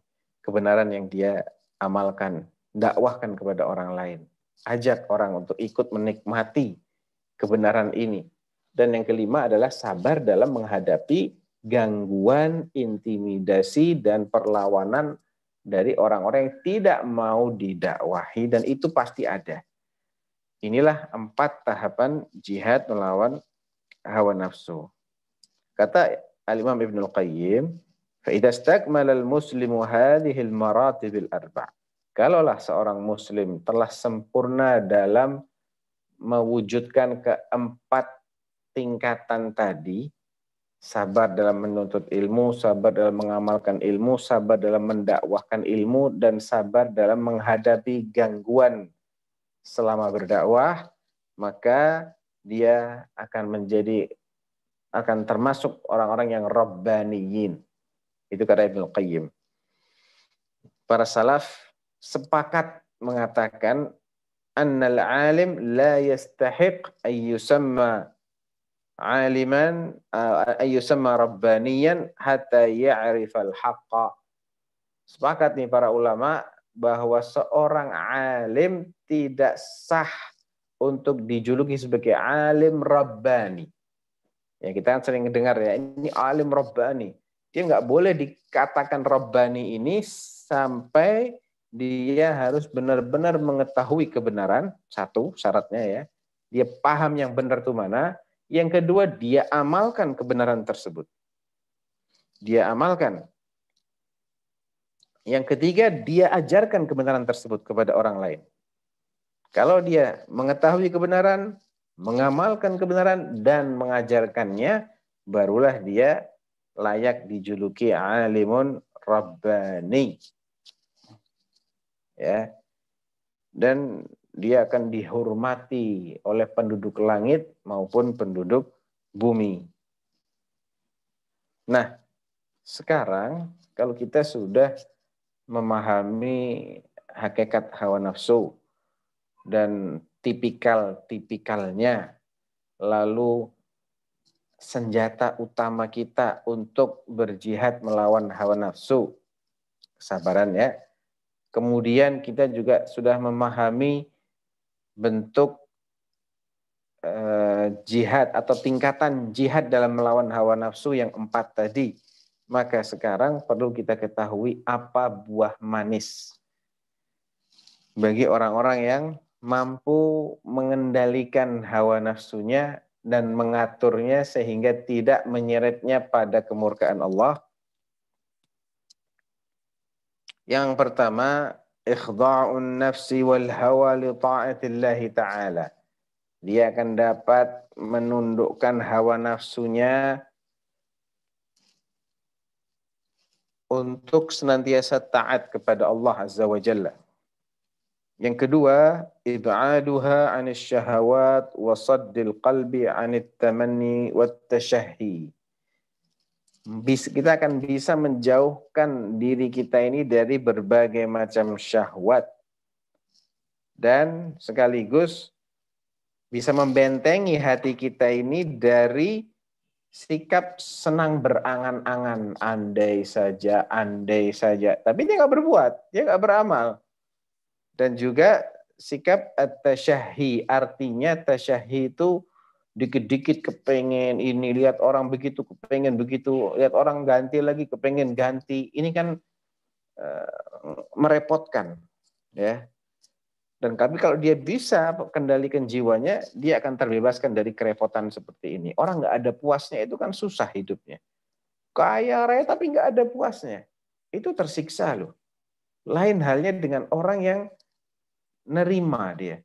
[SPEAKER 2] kebenaran yang dia amalkan, dakwahkan kepada orang lain. Ajak orang untuk ikut menikmati kebenaran ini. Dan yang kelima adalah sabar dalam menghadapi gangguan, intimidasi, dan perlawanan dari orang-orang yang tidak mau didakwahi, dan itu pasti ada. Inilah 4 tahapan jihad melawan hawa nafsu. Kata Al-Imam Ibnul Qayyim, فَإِذَا اسْتَكْمَلَ الْمُسْلِمُ هَذِهِ الْمَرَاتِبِ الْأَرْبَعِ. Kalaulah seorang muslim telah sempurna dalam mewujudkan keempat tingkatan tadi, sabar dalam menuntut ilmu, sabar dalam mengamalkan ilmu, sabar dalam mendakwahkan ilmu, dan sabar dalam menghadapi gangguan selama berdakwah, maka dia akan termasuk orang-orang yang rabbaniyin. Itu kata Ibnu Qayyim. Para salaf sepakat mengatakan annal alim la yastahiq an yusamma aliman ay yusamma rabbaniyan hatta ya'rifal haqqa. Sepakat nih para ulama bahwa seorang alim tidak sah untuk dijuluki sebagai alim rabbani. Ya, kita kan sering dengar ya, ini alim rabbani. Dia nggak boleh dikatakan rabbani ini sampai dia harus benar-benar mengetahui kebenaran. Satu, syaratnya ya. Dia paham yang benar itu mana. Yang kedua, dia amalkan kebenaran tersebut. Dia amalkan. Yang ketiga, dia ajarkan kebenaran tersebut kepada orang lain. Kalau dia mengetahui kebenaran, mengamalkan kebenaran, dan mengajarkannya, barulah dia layak dijuluki alimun rabbani. Ya. Dan dia akan dihormati oleh penduduk langit maupun penduduk bumi. Nah, sekarang kalau kita sudah memahami hakikat hawa nafsu dan tipikal-tipikalnya, lalu senjata utama kita untuk berjihad melawan hawa nafsu, kesabaran ya. Kemudian kita juga sudah memahami bentuk jihad atau tingkatan jihad dalam melawan hawa nafsu yang 4 tadi. Maka sekarang perlu kita ketahui apa buah manis bagi orang-orang yang mampu mengendalikan hawa nafsunya dan mengaturnya sehingga tidak menyeretnya pada kemurkaan Allah. Yang pertama, ikhda'un nafsi wal hawa li ta'atillahi ta'ala. Dia akan dapat menundukkan hawa nafsunya untuk senantiasa taat kepada Allah Azza wa Jalla. Yang kedua, ib'aduha 'anil syahawat wa saddil qalbi 'anit tamanni wat tashahhi. Kita akan bisa menjauhkan diri kita ini dari berbagai macam syahwat dan sekaligus bisa membentengi hati kita ini dari sikap senang berangan-angan, andai saja, tapi dia nggak berbuat, dia nggak beramal. Dan juga sikap at-tashahhi, artinya tashahhi itu dikit-dikit kepengen ini, lihat orang begitu kepengen begitu, lihat orang ganti lagi kepengen ganti. Ini kan merepotkan, ya. Dan tapi kalau dia bisa kendalikan jiwanya, dia akan terbebaskan dari kerepotan seperti ini. Orang nggak ada puasnya itu kan susah hidupnya. Kaya raya tapi nggak ada puasnya, itu tersiksa loh. Lain halnya dengan orang yang nerima, dia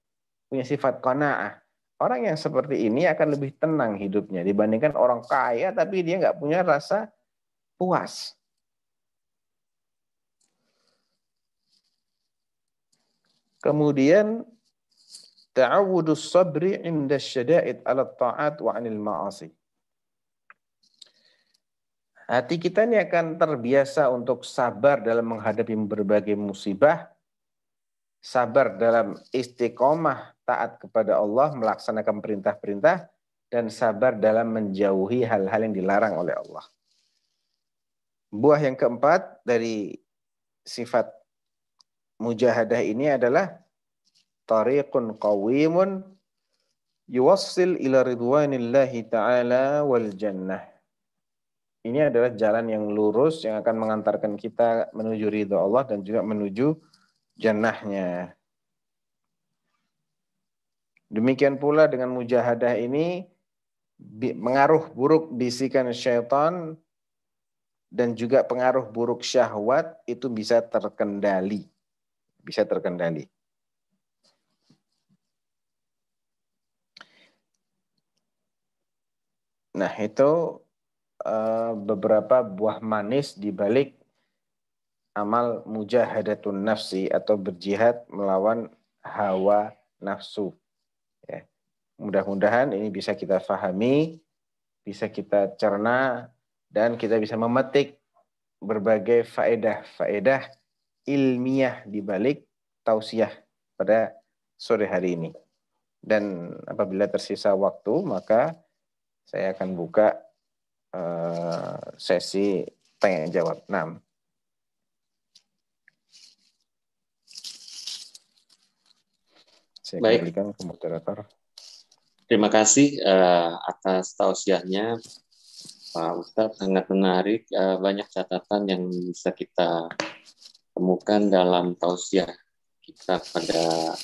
[SPEAKER 2] punya sifat qanaah. Orang yang seperti ini akan lebih tenang hidupnya dibandingkan orang kaya tapi dia nggak punya rasa puas. Kemudian ta'awudus sabri 'inda syada'id 'ala ta'at wa 'anil ma'asi. Hati kita ini akan terbiasa untuk sabar dalam menghadapi berbagai musibah, sabar dalam istiqomah taat kepada Allah, melaksanakan perintah-perintah, dan sabar dalam menjauhi hal-hal yang dilarang oleh Allah. Buah yang keempat dari sifat mujahadah ini adalah tariqun qawimun yuwassil ila ridwanillahi ta'ala wal jannah. Ini adalah jalan yang lurus yang akan mengantarkan kita menuju ridha Allah dan juga menuju jannahnya. Demikian pula dengan mujahadah ini, pengaruh buruk bisikan syaitan dan juga pengaruh buruk syahwat itu bisa terkendali. Bisa terkendali. Nah, itu beberapa buah manis di balik amal mujahadatun nafsi atau berjihad melawan hawa nafsu. Ya. Mudah-mudahan ini bisa kita fahami, bisa kita cerna, dan kita bisa memetik berbagai faedah-faedah ilmiah di balik tausiah pada sore hari ini. Dan apabila tersisa waktu, maka saya akan buka sesi tanya jawab. 6. Saya kembalikan ke moderator.
[SPEAKER 1] Terima kasih atas tausiahnya, Pak Ustadz. Sangat menarik. Banyak catatan yang bisa kita temukan dalam tausiah kita pada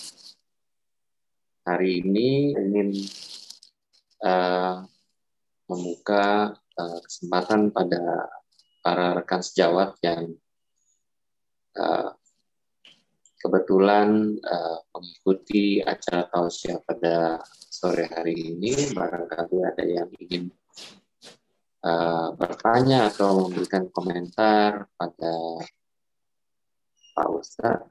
[SPEAKER 1] hari ini. Ingin membuka kesempatan pada para rekan sejawat yang kebetulan mengikuti acara tausiah pada sore hari ini. Barangkali ada yang ingin bertanya atau memberikan komentar pada Pak Ustadz.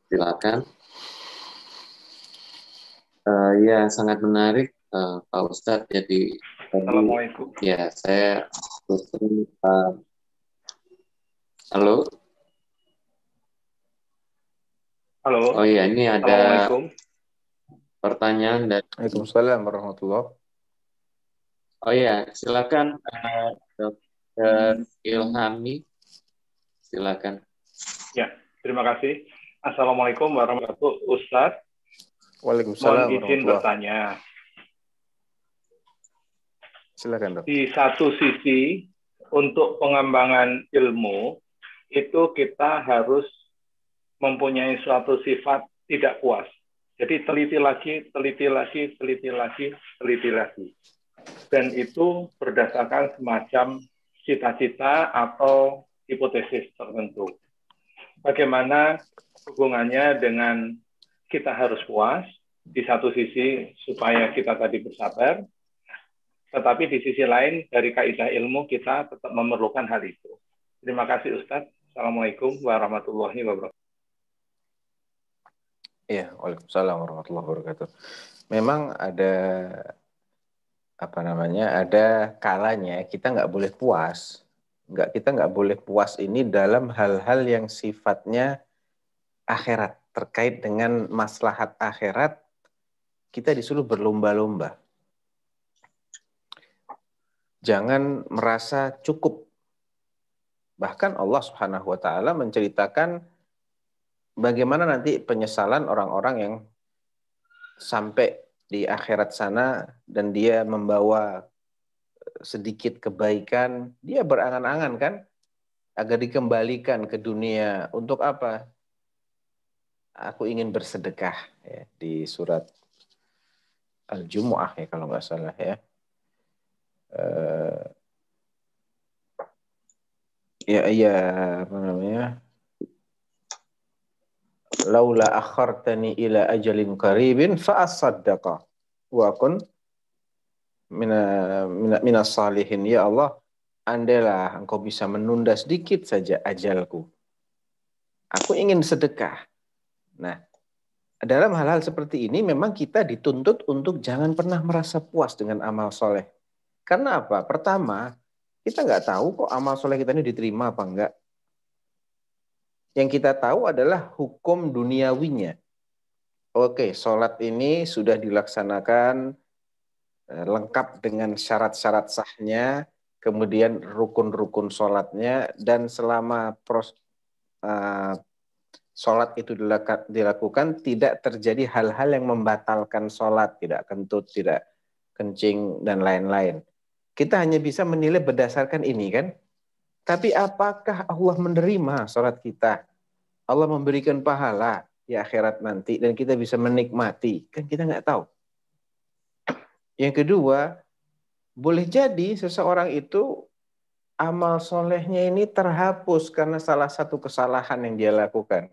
[SPEAKER 1] Silakan. Ya, sangat menarik Pak Ustadz. Jadi,
[SPEAKER 4] Assalamualaikum.
[SPEAKER 1] Ya, saya halo.
[SPEAKER 4] Halo.
[SPEAKER 1] Oh iya, ini ada pertanyaan dari.
[SPEAKER 2] Waalaikumsalam warahmatullahi.
[SPEAKER 1] Oh iya, silakan Dr. Ilhami. Silakan.
[SPEAKER 4] Ya, terima kasih. Assalamualaikum warahmatullahi wabarakatuh, Ustadz.
[SPEAKER 2] Waalaikumsalam
[SPEAKER 4] Mohon izin bertanya.
[SPEAKER 2] Silakan, Dok.
[SPEAKER 4] Di satu sisi, untuk pengembangan ilmu, itu kita harus mempunyai suatu sifat tidak puas. Jadi teliti lagi, teliti lagi, teliti lagi, teliti lagi. Dan itu berdasarkan semacam cita-cita atau hipotesis tertentu. Bagaimana hubungannya dengan kita harus puas, di satu sisi supaya kita tadi bersabar, tetapi di sisi lain dari kaidah ilmu kita tetap memerlukan hal itu. Terima kasih Ustadz. Assalamualaikum warahmatullahi wabarakatuh.
[SPEAKER 2] Iya, waalaikumsalam warahmatullahi wabarakatuh. Memang ada ada kalanya kita nggak boleh puas. Kita nggak boleh puas ini dalam hal-hal yang sifatnya akhirat, terkait dengan maslahat akhirat. Kita disuruh berlomba-lomba. Jangan merasa cukup. Bahkan Allah Subhanahu wa taala menceritakan bagaimana nanti penyesalan orang-orang yang sampai di akhirat sana dan dia membawa sedikit kebaikan, dia berangan-angan kan agar dikembalikan ke dunia. Untuk apa? Aku ingin bersedekah, ya, di surat Al-Jumu'ah ya kalau nggak salah ya. Apa namanya? Laula akhartani ila ajalin qaribin fa asaddaqa wa akun minas salihin. Ya Allah, andailah engkau bisa menunda sedikit saja ajalku. Aku ingin sedekah. Nah, dalam hal-hal seperti ini memang kita dituntut untuk jangan pernah merasa puas dengan amal soleh. Karena apa? Pertama, kita nggak tahu kok amal soleh kita ini diterima apa enggak. Yang kita tahu adalah hukum duniawinya. Oke, sholat ini sudah dilaksanakan lengkap dengan syarat-syarat sahnya, kemudian rukun-rukun sholatnya, dan selama sholat itu dilakukan tidak terjadi hal-hal yang membatalkan sholat, tidak kentut, tidak kencing, dan lain-lain. Kita hanya bisa menilai berdasarkan ini kan. Tapi apakah Allah menerima sholat kita? Allah memberikan pahala di akhirat nanti dan kita bisa menikmati? Kan kita nggak tahu. Yang kedua, boleh jadi seseorang itu amal solehnya ini terhapus karena salah satu kesalahan yang dia lakukan.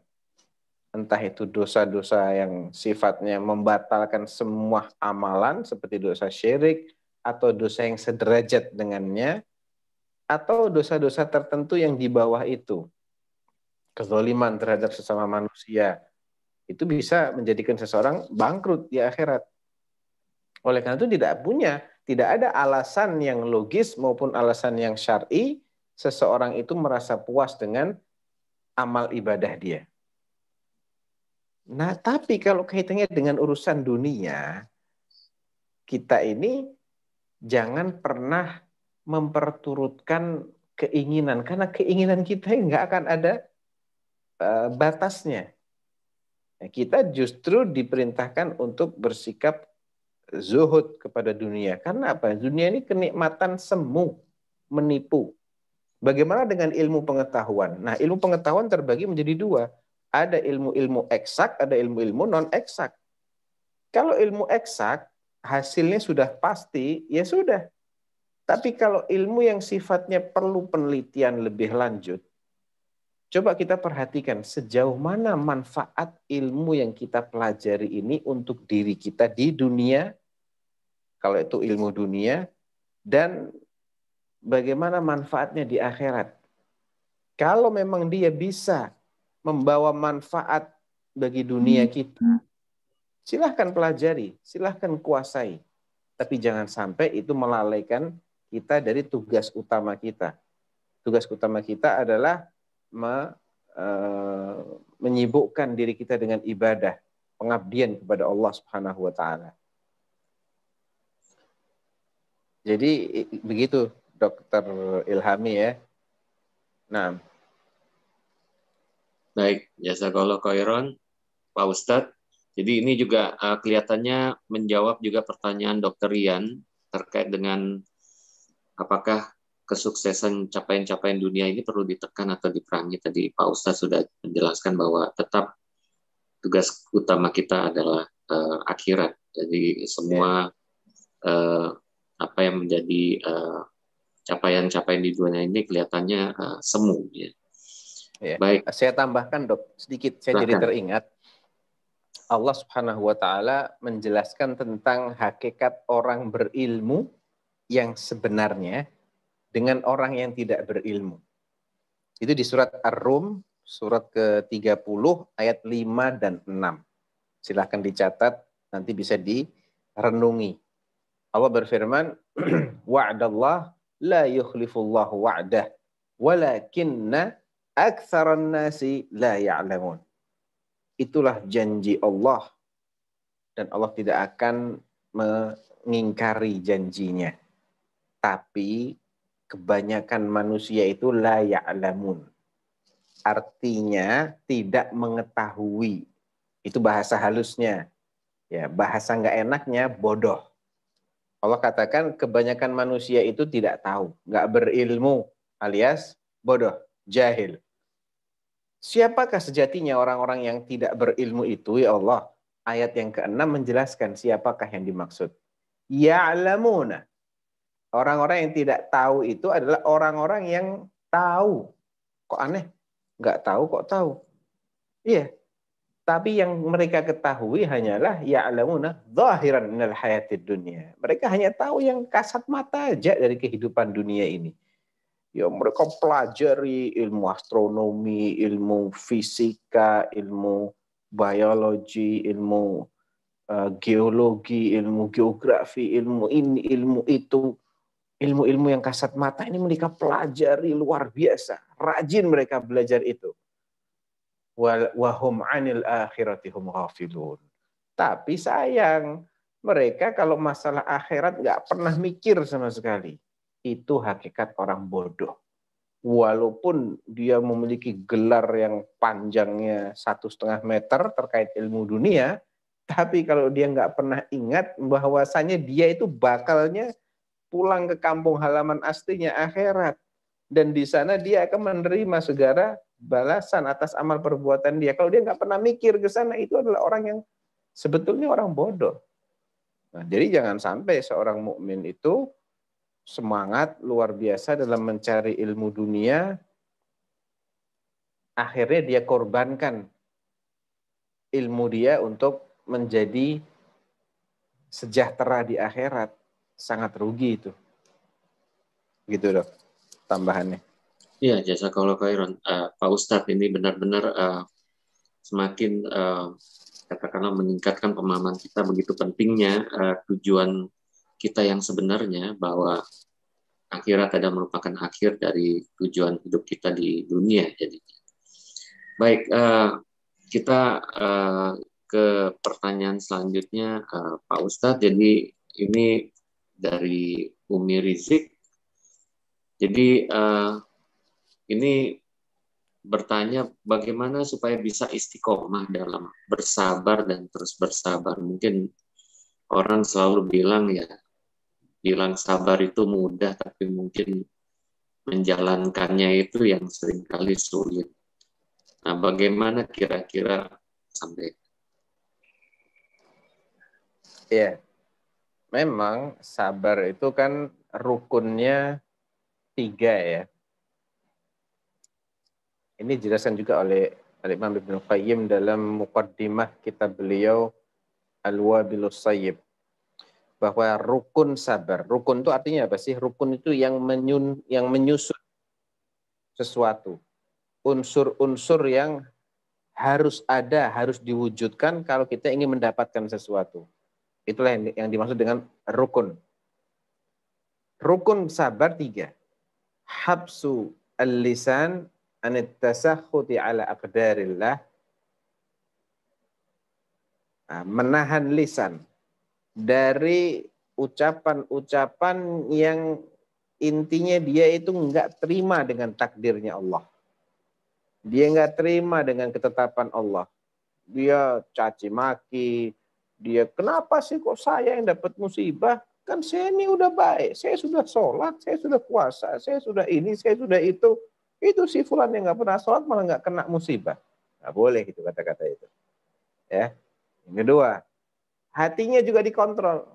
[SPEAKER 2] Entah itu dosa-dosa yang sifatnya membatalkan semua amalan seperti dosa syirik atau dosa yang sederajat dengannya, atau dosa-dosa tertentu yang di bawah itu. Kezaliman terhadap sesama manusia. Itu bisa menjadikan seseorang bangkrut di akhirat. Oleh karena itu tidak ada alasan yang logis maupun alasan yang syar'i seseorang itu merasa puas dengan amal ibadah dia. Nah, tapi kalau kaitannya dengan urusan dunia, kita ini jangan pernah memperturutkan keinginan, karena keinginan kita nggak akan ada batasnya. Kita justru diperintahkan untuk bersikap zuhud kepada dunia. Karena apa? Dunia ini kenikmatan semu, menipu. Bagaimana dengan ilmu pengetahuan? Nah, ilmu pengetahuan terbagi menjadi dua. Ada ilmu-ilmu eksak, ada ilmu-ilmu non-eksak. Kalau ilmu eksak, hasilnya sudah pasti, ya sudah. Tapi kalau ilmu yang sifatnya perlu penelitian lebih lanjut, coba kita perhatikan sejauh mana manfaat ilmu yang kita pelajari ini untuk diri kita di dunia, kalau itu ilmu dunia, dan bagaimana manfaatnya di akhirat. Kalau memang dia bisa membawa manfaat bagi dunia kita, silahkan pelajari, silahkan kuasai. Tapi jangan sampai itu melalaikan kita dari tugas utama kita. Tugas utama kita adalah menyibukkan diri kita dengan ibadah, pengabdian kepada Allah Subhanahu wa taala. Jadi begitu Dr. Ilhami ya. Nah.
[SPEAKER 1] Baik, jazakallahu khairan Pak Ustadz. Jadi ini juga kelihatannya menjawab juga pertanyaan Dr. Rian terkait dengan apakah kesuksesan capaian-capaian dunia ini perlu ditekan atau diperangi. Tadi Pak Ustadz sudah menjelaskan bahwa tetap tugas utama kita adalah akhirat. Jadi semua apa yang menjadi capaian-capaian di dunia ini kelihatannya semu. Ya.
[SPEAKER 2] Ya.
[SPEAKER 1] Baik.
[SPEAKER 2] Saya tambahkan Dok, sedikit saya jadi teringat. Allah Subhanahu wa taala menjelaskan tentang hakikat orang berilmu yang sebenarnya dengan orang yang tidak berilmu. Itu di surat Ar-Rum, surat ke-30 ayat 5 dan 6. Silahkan dicatat, nanti bisa direnungi. Allah berfirman, wa'dallah la yukhlifullahu wa'dah, walakinna aktsaran nasi la ya'lamun. Itulah janji Allah, dan Allah tidak akan mengingkari janjinya. Tapi kebanyakan manusia itu la ya'lamun. Artinya tidak mengetahui. Itu bahasa halusnya. Ya, bahasa nggak enaknya bodoh. Allah katakan kebanyakan manusia itu tidak tahu, nggak berilmu, alias bodoh, jahil. Siapakah sejatinya orang-orang yang tidak berilmu itu, ya Allah? Ayat yang ke-6 menjelaskan siapakah yang dimaksud. Ya'lamuna. Orang-orang yang tidak tahu itu adalah orang-orang yang tahu. Kok aneh? Nggak tahu kok tahu. Iya. Tapi yang mereka ketahui hanyalah ya'lamuna zahiran minal hayatid dunya. Mereka hanya tahu yang kasat mata aja dari kehidupan dunia ini. Ya, mereka pelajari ilmu astronomi, ilmu fisika, ilmu biologi, ilmu geologi, ilmu geografi, ilmu ini, ilmu itu. Ilmu-ilmu yang kasat mata ini mereka pelajari luar biasa. Rajin mereka belajar itu. Wahum anil akhirati hum ghafilun. Tapi sayang, mereka kalau masalah akhirat nggak pernah mikir sama sekali. itu hakikat orang bodoh. Walaupun dia memiliki gelar yang panjangnya 1,5 meter terkait ilmu dunia, tapi kalau dia nggak pernah ingat bahwasanya dia itu bakalnya pulang ke kampung halaman aslinya akhirat, dan di sana dia akan menerima segala balasan atas amal perbuatan dia. Kalau dia nggak pernah mikir ke sana, itu adalah orang yang sebetulnya orang bodoh. Nah, jadi jangan sampai seorang mukmin itu semangat luar biasa dalam mencari ilmu dunia, akhirnya dia korbankan ilmu dia untuk menjadi sejahtera di akhirat. Sangat rugi itu. Gitu dok, tambahannya.
[SPEAKER 1] Iya, jazakallahu khairan. Pak Ustadz, ini benar-benar semakin katakanlah meningkatkan pemahaman kita begitu pentingnya tujuan kita yang sebenarnya, bahwa akhirat adalah merupakan akhir dari tujuan hidup kita di dunia. Jadi, baik, kita ke pertanyaan selanjutnya, Pak Ustadz. Jadi ini dari Umi Rizik. Jadi ini bertanya bagaimana supaya bisa istiqomah dalam bersabar dan terus bersabar. Mungkin orang selalu bilang sabar itu mudah, tapi mungkin menjalankannya itu yang seringkali sulit. Nah, bagaimana kira-kira sampai?
[SPEAKER 2] Ya, memang sabar itu kan rukunnya 3 ya. Ini dijelaskan juga oleh Imam Ibnu Qayyim dalam muqaddimah kitab beliau Al-Wabilus Sayyib, bahwa rukun sabar. Rukun itu artinya apa sih? Rukun itu yang menyusun sesuatu. Unsur-unsur yang harus ada, harus diwujudkan kalau kita ingin mendapatkan sesuatu. Itulah yang dimaksud dengan rukun. Rukun sabar 3. Habsu al-lisan anit tasakhuti ala aqdarillah. Menahan lisan dari ucapan-ucapan yang intinya dia itu nggak terima dengan takdirnya Allah. Dia nggak terima dengan ketetapan Allah. Dia caci maki, dia kenapa sih kok saya yang dapat musibah? Kan saya ini udah baik, saya sudah sholat, saya sudah puasa, saya sudah ini, saya sudah itu. Itu si fulan yang nggak pernah sholat malah nggak kena musibah. Nggak boleh itu kata-kata itu. Ya. Yang kedua, hatinya juga dikontrol.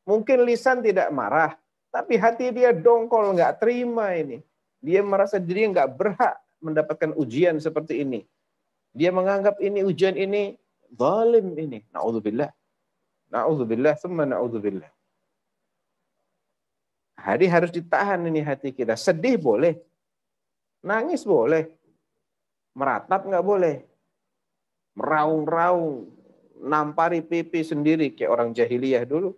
[SPEAKER 2] Mungkin lisan tidak marah, tapi hati dia dongkol, nggak terima ini. Dia merasa dirinya nggak berhak mendapatkan ujian seperti ini. Dia menganggap ini ujian ini zalim ini. Na'udzubillah. Na'udzubillah, summa na'udzubillah. Jadi harus ditahan ini hati kita. Sedih boleh. Nangis boleh. Meratap nggak boleh. Meraung-raung. Nampari pipi sendiri kayak orang jahiliyah dulu.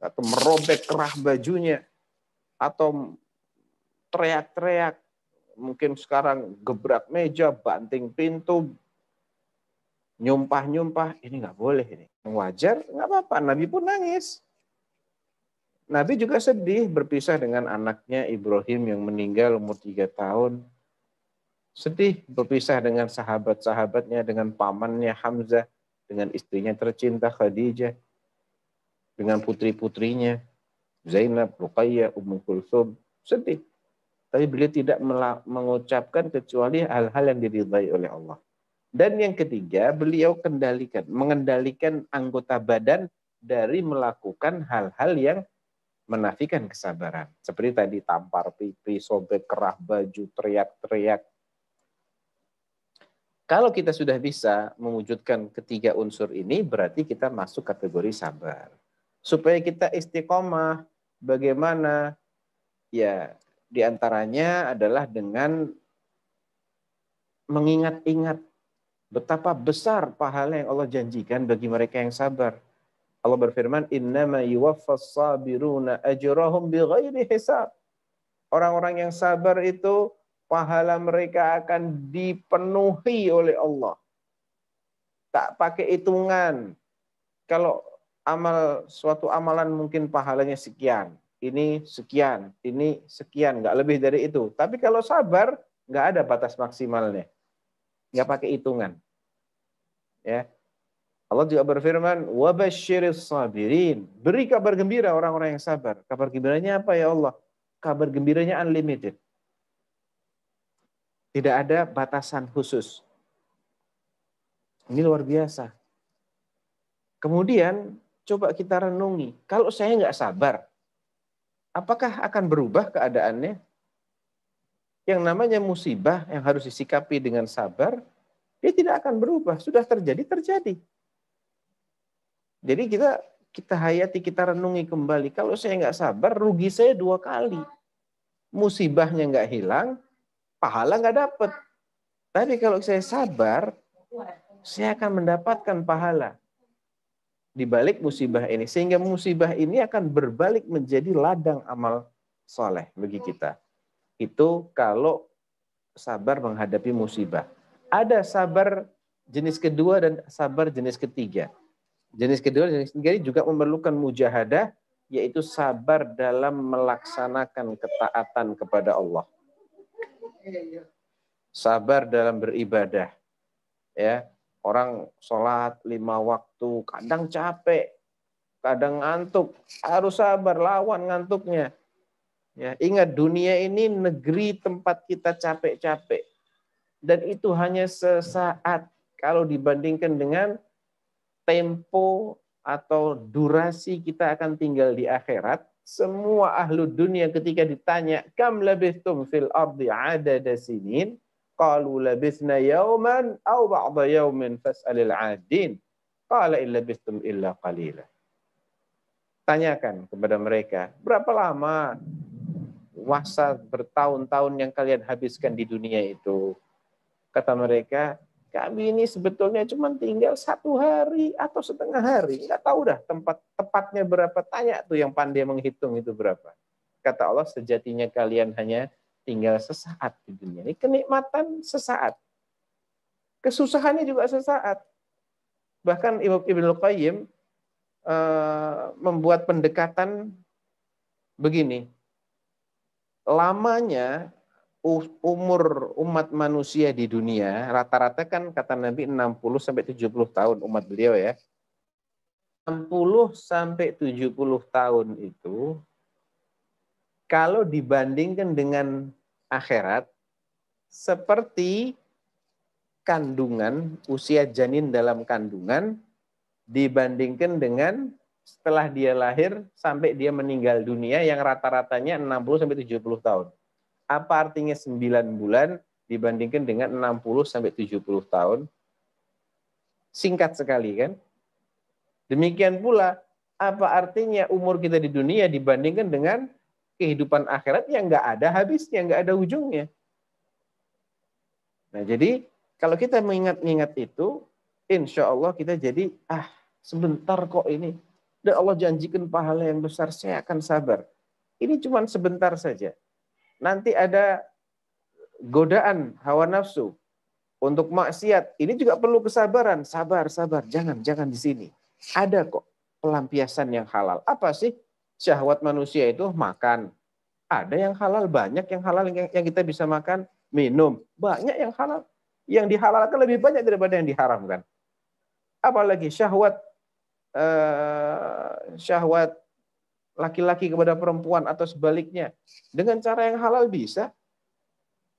[SPEAKER 2] Atau merobek kerah bajunya. Atau teriak-teriak. Mungkin sekarang gebrak meja, banting pintu, nyumpah-nyumpah. Ini nggak boleh ini. Wajar, nggak apa-apa. Nabi pun nangis. Nabi juga sedih berpisah dengan anaknya Ibrahim yang meninggal umur 3 tahun. Sedih berpisah dengan sahabat-sahabatnya, dengan pamannya Hamzah, dengan istrinya tercinta Khadijah, dengan putri-putrinya Zainab, Ruqayyah, Ummu Kulsum. Sedih. Tapi beliau tidak mengucapkan kecuali hal-hal yang diridhai oleh Allah. Dan yang ketiga, beliau mengendalikan anggota badan dari melakukan hal-hal yang menafikan kesabaran. Seperti tadi tampar pipi, sobek kerah baju, teriak-teriak. Kalau kita sudah bisa mewujudkan ketiga unsur ini, berarti kita masuk kategori sabar. Supaya kita istiqomah, bagaimana? Ya, diantaranya adalah dengan mengingat-ingat betapa besar pahala yang Allah janjikan bagi mereka yang sabar. Allah berfirman, "Innama yuwaffas sabiruna ajrahum bighairi hisab." Orang-orang yang sabar itu pahala mereka akan dipenuhi oleh Allah. Tak pakai hitungan. Kalau suatu amalan mungkin pahalanya sekian. ini sekian, nggak lebih dari itu. Tapi kalau sabar, nggak ada batas maksimalnya. Nggak pakai hitungan. Ya. Allah juga berfirman, "Wabasyiris sabirin." Beri kabar gembira orang-orang yang sabar. Kabar gembiranya apa ya Allah? Kabar gembiranya unlimited. Tidak ada batasan khusus. Ini luar biasa. Kemudian coba kita renungi, kalau saya nggak sabar, apakah akan berubah keadaannya? Yang namanya musibah yang harus disikapi dengan sabar, dia tidak akan berubah. Sudah terjadi, terjadi. Jadi kita hayati, kita renungi kembali. Kalau saya nggak sabar, rugi saya 2 kali. Musibahnya nggak hilang, pahala nggak dapat. Tapi kalau saya sabar, saya akan mendapatkan pahala di balik musibah ini. Sehingga musibah ini akan berbalik menjadi ladang amal soleh bagi kita. Itu kalau sabar menghadapi musibah. Ada sabar jenis kedua dan sabar jenis ketiga. Jenis kedua dan jenis ketiga ini juga memerlukan mujahadah, yaitu sabar dalam melaksanakan ketaatan kepada Allah. Sabar dalam beribadah. Ya, orang sholat 5 waktu, kadang capek, kadang ngantuk, harus sabar lawan ngantuknya. Ya, ingat dunia ini negeri tempat kita capek-capek. Dan itu hanya sesaat kalau dibandingkan dengan tempo atau durasi kita akan tinggal di akhirat. Semua ahlu dunia ketika ditanya, "Kam labithtum fil ardi adada sinin?" Qalu labithna yawman aw ba'da yawmin fas'alil 'adin. Qala illa labithtum illa qalila. Tanyakan kepada mereka, berapa lama masa bertahun-tahun yang kalian habiskan di dunia itu? Kata mereka, kami ini sebetulnya cuma tinggal 1 hari atau setengah hari. Nggak tahu dah tempat tepatnya berapa. Tanya tuh yang pandai menghitung itu berapa. Kata Allah, sejatinya kalian hanya tinggal sesaat di dunia. Ini kenikmatan sesaat. Kesusahannya juga sesaat. Bahkan Ibnu Qayyim membuat pendekatan begini. Lamanya umur umat manusia di dunia, rata-rata kan kata Nabi 60-70 tahun umat beliau ya. 60-70 tahun itu, kalau dibandingkan dengan akhirat, seperti kandungan, usia janin dalam kandungan, dibandingkan dengan setelah dia lahir sampai dia meninggal dunia yang rata-ratanya 60-70 tahun. Apa artinya 9 bulan dibandingkan dengan 60-70 tahun? Singkat sekali kan? Demikian pula, apa artinya umur kita di dunia dibandingkan dengan kehidupan akhirat yang nggak ada habisnya, nggak ada ujungnya. Nah, jadi kalau kita mengingat-ingat itu, insya Allah kita jadi, sebentar kok ini. Dan Allah janjikan pahala yang besar, saya akan sabar. Ini cuma sebentar saja. Nanti ada godaan hawa nafsu untuk maksiat. Ini juga perlu kesabaran. Sabar. Jangan di sini. Ada kok pelampiasan yang halal. Apa sih? Syahwat manusia itu makan. Ada yang halal, banyak yang halal yang kita bisa makan. Minum, banyak yang halal. Yang dihalalkan lebih banyak daripada yang diharamkan. Apalagi syahwat laki-laki kepada perempuan atau sebaliknya. Dengan cara yang halal bisa.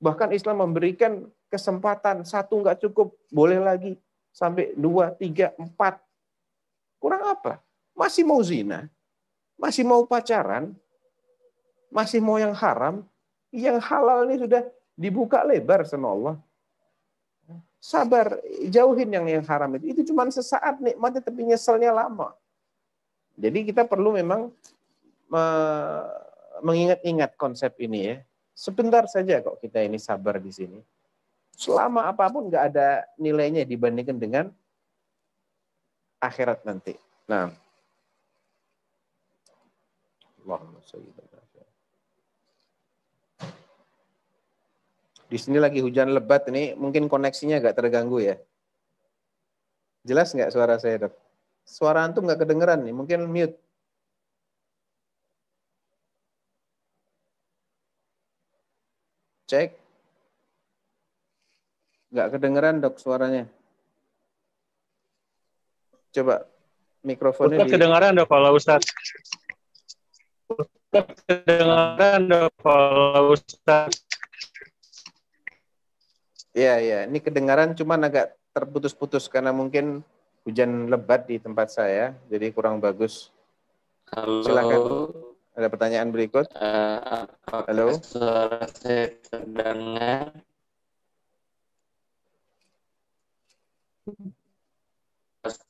[SPEAKER 2] Bahkan Islam memberikan kesempatan, 1 nggak cukup, boleh lagi. Sampai 2, 3, 4. Kurang apa? Masih mau zina, masih mau pacaran, masih mau yang haram. Yang halal ini sudah dibuka lebar sama Allah. Sabar, jauhin yang haram itu. Itu cuma sesaat nikmatnya, tapi nyeselnya lama. Jadi kita perlu memang mengingat-ingat konsep ini ya. Sebentar saja kok kita ini sabar di sini. Selama apapun nggak ada nilainya dibandingkan dengan akhirat nanti. Nah, Allahumma sholli ala Muhammad. Di sini lagi hujan lebat ini, mungkin koneksinya agak terganggu ya. Jelas nggak suara saya, Dok? Suara antum nggak kedengeran nih, mungkin mute. Cek. Nggak kedengeran dok suaranya. Coba mikrofonnya
[SPEAKER 3] Ustaz kedengaran dok kalau Ustaz. Ustaz kedengaran dok kalau Ustaz.
[SPEAKER 2] Iya. Ini kedengaran cuman agak terputus-putus karena mungkin hujan lebat di tempat saya, jadi kurang bagus.
[SPEAKER 1] Halo.
[SPEAKER 2] Silakan. Ada pertanyaan berikut?
[SPEAKER 1] Apakah
[SPEAKER 2] Halo.
[SPEAKER 1] suara saya terdengar?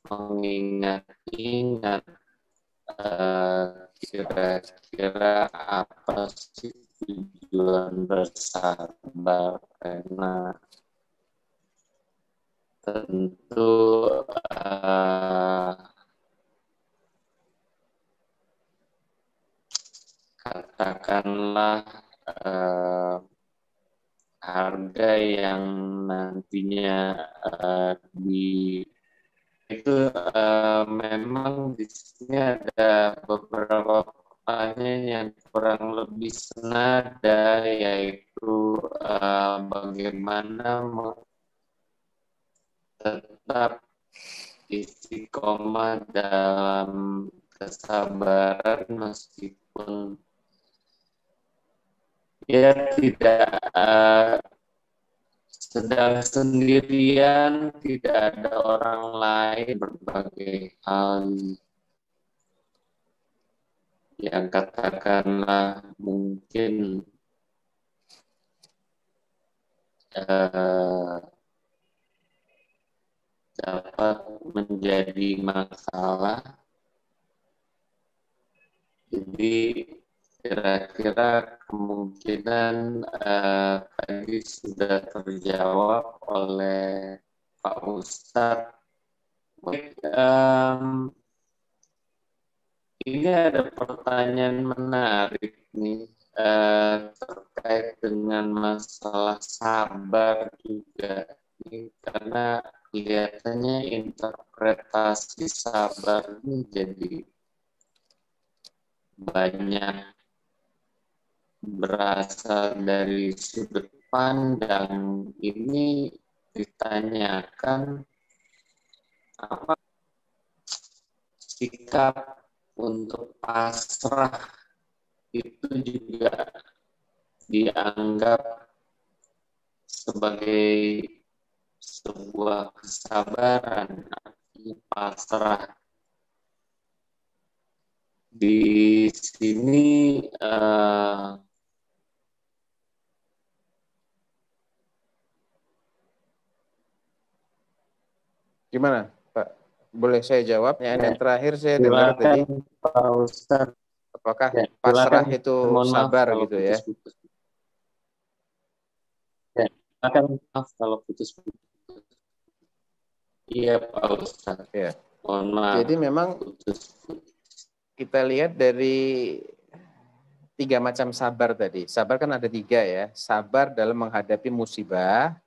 [SPEAKER 1] Mengingat-ingat kira-kira apa sih tujuan bersabar, karena tentu katakanlah harga yang nantinya itu memang di sini ada beberapa pertanyaan yang kurang lebih senada, yaitu bagaimana tetap istiqomah dalam kesabaran meskipun ya tidak sedang sendirian, tidak ada orang lain, berbagai hal yang katakanlah mungkin dapat menjadi masalah. Jadi kira-kira kemungkinan tadi sudah terjawab oleh Pak Ustadz. Ini ada pertanyaan menarik nih terkait dengan masalah sabar juga. Ini karena kelihatannya interpretasi sabar ini jadi banyak berasal dari sudut pandang. Ini ditanyakan apa sikap untuk pasrah itu juga dianggap sebagai sebuah kesabaran. Pasrah di sini
[SPEAKER 2] Gimana Pak? Boleh saya jawab? Yang terakhir saya dengar tadi,
[SPEAKER 1] Pak Ustadz.
[SPEAKER 2] apakah
[SPEAKER 1] Ya,
[SPEAKER 2] pasrah
[SPEAKER 1] silakan.
[SPEAKER 2] itu
[SPEAKER 1] Mohon maaf
[SPEAKER 2] sabar
[SPEAKER 1] kalau
[SPEAKER 2] gitu ya?
[SPEAKER 1] putus-putus. Ya, silakan, maaf kalau putus-putus. Iya Pak Ustadz.
[SPEAKER 2] Ya.
[SPEAKER 1] Mohon maaf.
[SPEAKER 2] Jadi memang
[SPEAKER 1] putus-putus.
[SPEAKER 2] Kita lihat dari 3 macam sabar tadi. Sabar kan ada 3 ya. Sabar dalam menghadapi musibah,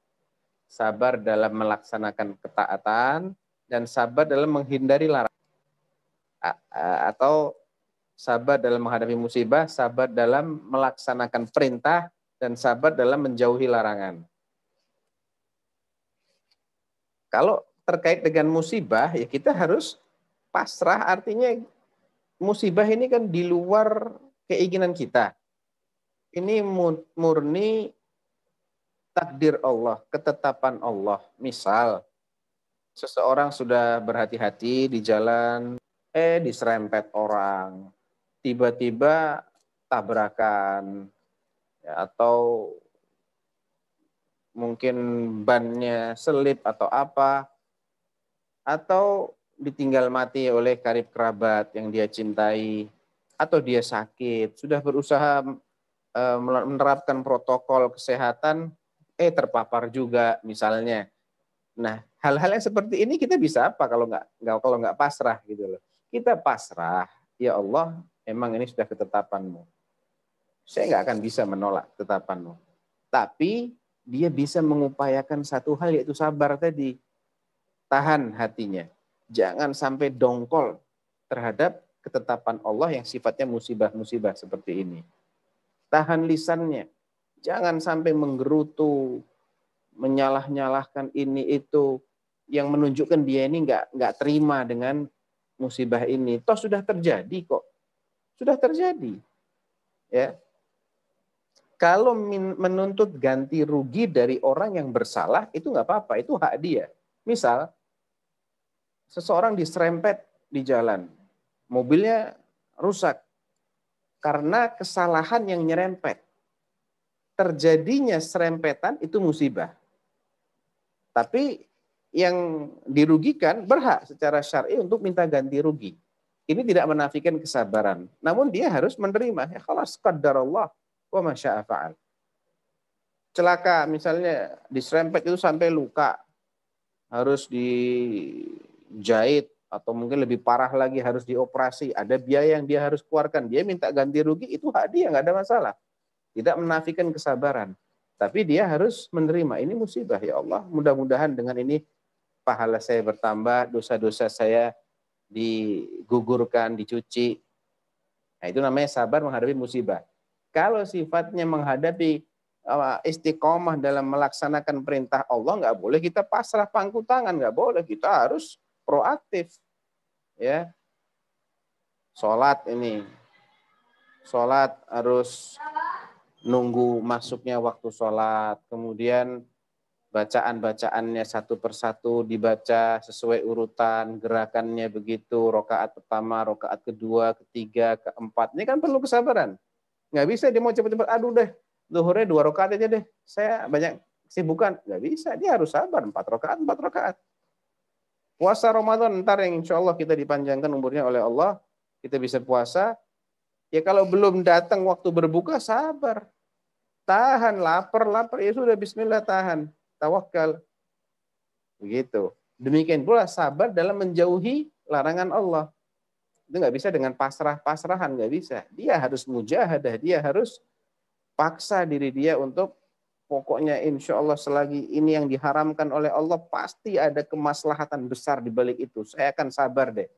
[SPEAKER 2] sabar dalam melaksanakan ketaatan, dan sabar dalam menghindari larangan. Atau sabar dalam menghadapi musibah, sabar dalam melaksanakan perintah, dan sabar dalam menjauhi larangan. Kalau terkait dengan musibah, ya kita harus pasrah, artinya musibah ini kan di luar keinginan kita. Ini murni takdir Allah, ketetapan Allah. Misal, seseorang sudah berhati-hati di jalan, diserempet orang, tiba-tiba tabrakan, ya, atau mungkin bannya selip atau apa, atau ditinggal mati oleh karib kerabat yang dia cintai, atau dia sakit, sudah berusaha menerapkan protokol kesehatan, terpapar juga misalnya. Nah, hal-hal yang seperti ini kita bisa apa kalau nggak pasrah gitu loh. Kita pasrah, ya Allah, emang ini sudah ketetapanmu. Saya nggak akan bisa menolak ketetapanmu. Tapi dia bisa mengupayakan satu hal, yaitu sabar tadi. Tahan hatinya. Jangan sampai dongkol terhadap ketetapan Allah yang sifatnya musibah-musibah seperti ini. Tahan lisannya. Jangan sampai menggerutu, menyalah-nyalahkan ini itu, yang menunjukkan dia ini nggak terima dengan musibah ini. Toh sudah terjadi kok. Sudah terjadi. Ya. Kalau menuntut ganti rugi dari orang yang bersalah, itu nggak apa-apa, itu hak dia. Misal, seseorang diserempet di jalan, mobilnya rusak karena kesalahan yang nyerempet. Terjadinya serempetan itu musibah. Tapi yang dirugikan berhak secara syar'i untuk minta ganti rugi. Ini tidak menafikan kesabaran. Namun dia harus menerima. Ya khalas, qaddarallah wa ma syaa fa'al. Celaka misalnya diserempet itu sampai luka, harus dijahit atau mungkin lebih parah lagi harus dioperasi, ada biaya yang dia harus keluarkan, dia minta ganti rugi, itu hak dia, nggak ada masalah. Tidak menafikan kesabaran, tapi dia harus menerima ini musibah. Ya Allah, mudah-mudahan dengan ini pahala saya bertambah, dosa-dosa saya digugurkan, dicuci. Nah, itu namanya sabar menghadapi musibah. Kalau sifatnya menghadapi istiqomah dalam melaksanakan perintah Allah, nggak boleh kita pasrah pangku tangan, nggak boleh, kita harus proaktif. Ya, sholat harus nunggu masuknya waktu sholat, kemudian bacaan-bacaannya satu persatu dibaca sesuai urutan, gerakannya begitu, rokaat pertama, rokaat kedua, ketiga, keempat. Ini kan perlu kesabaran. Nggak bisa dia mau cepet-cepet, aduh deh, zuhurnya 2 rakaat aja deh, saya banyak kesibukan. Nggak bisa, dia harus sabar, 4 rakaat. Puasa Ramadan, ntar yang insya Allah kita dipanjangkan umurnya oleh Allah, kita bisa puasa. Ya kalau belum datang waktu berbuka, sabar. Tahan, lapar, ya sudah bismillah, tahan. Tawakal. Begitu. Demikian pula sabar dalam menjauhi larangan Allah. Itu nggak bisa dengan pasrahan, nggak bisa. Dia harus mujahadah, dia harus paksa diri dia untuk pokoknya insya Allah selagi ini yang diharamkan oleh Allah pasti ada kemaslahatan besar di balik itu. Saya akan sabar deh.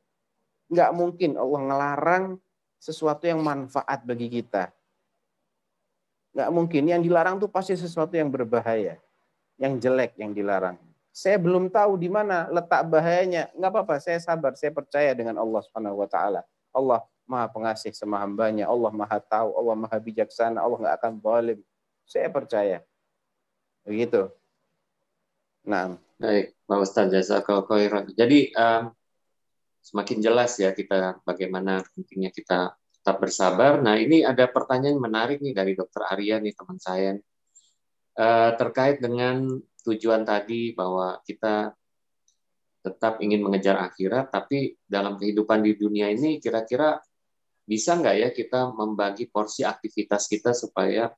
[SPEAKER 2] Nggak mungkin Allah ngelarang sesuatu yang manfaat bagi kita. Nggak mungkin. Yang dilarang tuh pasti sesuatu yang berbahaya, yang jelek yang dilarang. Saya belum tahu di mana letak bahayanya. Nggak apa-apa, saya sabar, saya percaya dengan Allah Subhanahu wa taala. Allah Maha Pengasih sama hambanya, Allah Maha Tahu, Allah Maha Bijaksana, Allah nggak akan zalim. Saya percaya. Begitu. Nah,
[SPEAKER 1] Baik, Pak Ustadz, jazakallahu khairan. Jadi semakin jelas ya kita bagaimana pentingnya kita tetap bersabar. Nah, ini ada pertanyaan menarik nih dari Dokter Arya nih, teman saya. Terkait dengan tujuan tadi bahwa kita tetap ingin mengejar akhirat, tapi dalam kehidupan di dunia ini kira-kira bisa nggak ya kita membagi porsi aktivitas kita supaya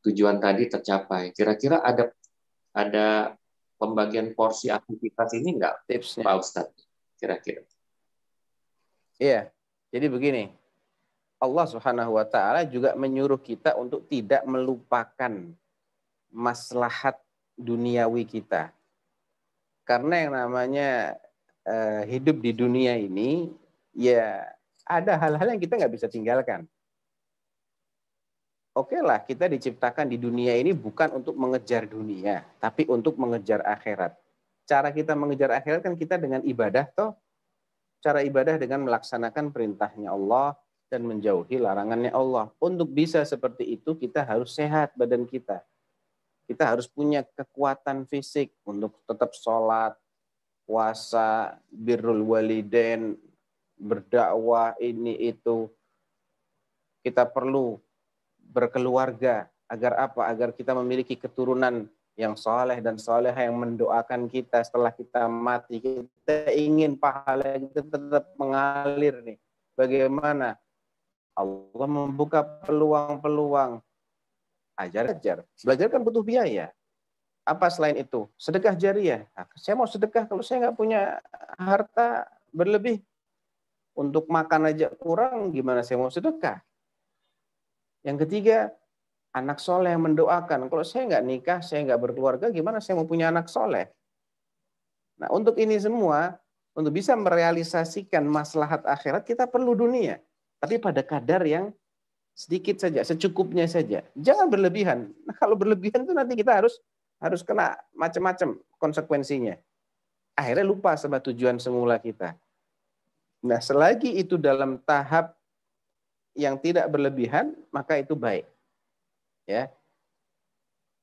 [SPEAKER 1] tujuan tadi tercapai? Kira-kira ada pembagian porsi aktivitas ini nggak,
[SPEAKER 2] tipsnya.
[SPEAKER 1] Pak Ustadz? Kira-kira.
[SPEAKER 2] Iya, jadi begini. Allah Subhanahu wa taala juga menyuruh kita untuk tidak melupakan maslahat duniawi kita. Karena yang namanya hidup di dunia ini, ya ada hal-hal yang kita nggak bisa tinggalkan. Oke lah, kita diciptakan di dunia ini bukan untuk mengejar dunia, tapi untuk mengejar akhirat. Cara kita mengejar akhirat kan kita dengan ibadah toh. Cara ibadah dengan melaksanakan perintahnya Allah dan menjauhi larangannya Allah. Untuk bisa seperti itu kita harus sehat badan kita. Kita harus punya kekuatan fisik untuk tetap sholat, puasa, birrul walidain, berdakwah, ini itu. Kita perlu berkeluarga. Agar apa? Agar kita memiliki keturunan yang soleh dan soleha yang mendoakan kita setelah kita mati. Kita ingin pahala kita tetap mengalir nih. Bagaimana? Allah membuka peluang-peluang. Ajar. Belajar kan butuh biaya. Apa selain itu? Sedekah jariah. Nah, saya mau sedekah kalau saya nggak punya harta berlebih. Untuk makan aja kurang, gimana saya mau sedekah? Yang ketiga, anak soleh yang mendoakan. Kalau saya nggak nikah, saya nggak berkeluarga, gimana saya mau punya anak soleh? Nah, untuk ini semua, untuk bisa merealisasikan maslahat akhirat, kita perlu dunia. Tapi pada kadar yang sedikit saja, secukupnya saja. Jangan berlebihan. Nah, kalau berlebihan itu nanti kita harus kena macam-macam konsekuensinya. Akhirnya lupa sama tujuan semula kita. Nah, selagi itu dalam tahap yang tidak berlebihan, maka itu baik. Ya.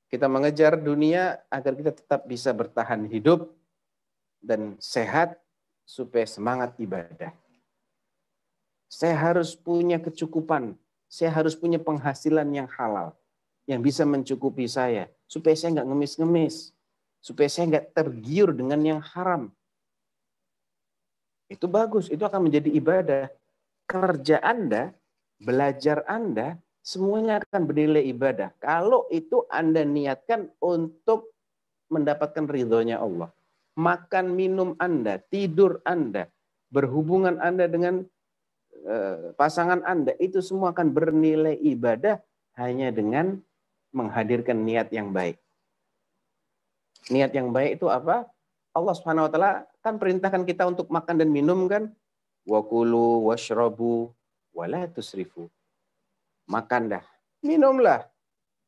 [SPEAKER 2] Kita mengejar dunia agar kita tetap bisa bertahan hidup dan sehat supaya semangat ibadah. Saya harus punya kecukupan, saya harus punya penghasilan yang halal, yang bisa mencukupi saya, supaya saya nggak ngemis-ngemis, supaya saya nggak tergiur dengan yang haram. Itu bagus, itu akan menjadi ibadah. Kerja Anda, belajar Anda, semuanya akan bernilai ibadah. Kalau itu Anda niatkan untuk mendapatkan ridhonya Allah. Makan minum Anda, tidur Anda, berhubungan Anda dengan pasangan Anda, itu semua akan bernilai ibadah hanya dengan menghadirkan niat yang baik. Niat yang baik itu apa? Allah Subhanahu wa taala kan perintahkan kita untuk makan dan minum kan? Wa kulu washrabu wa la tusrifu. Makan dah, minumlah,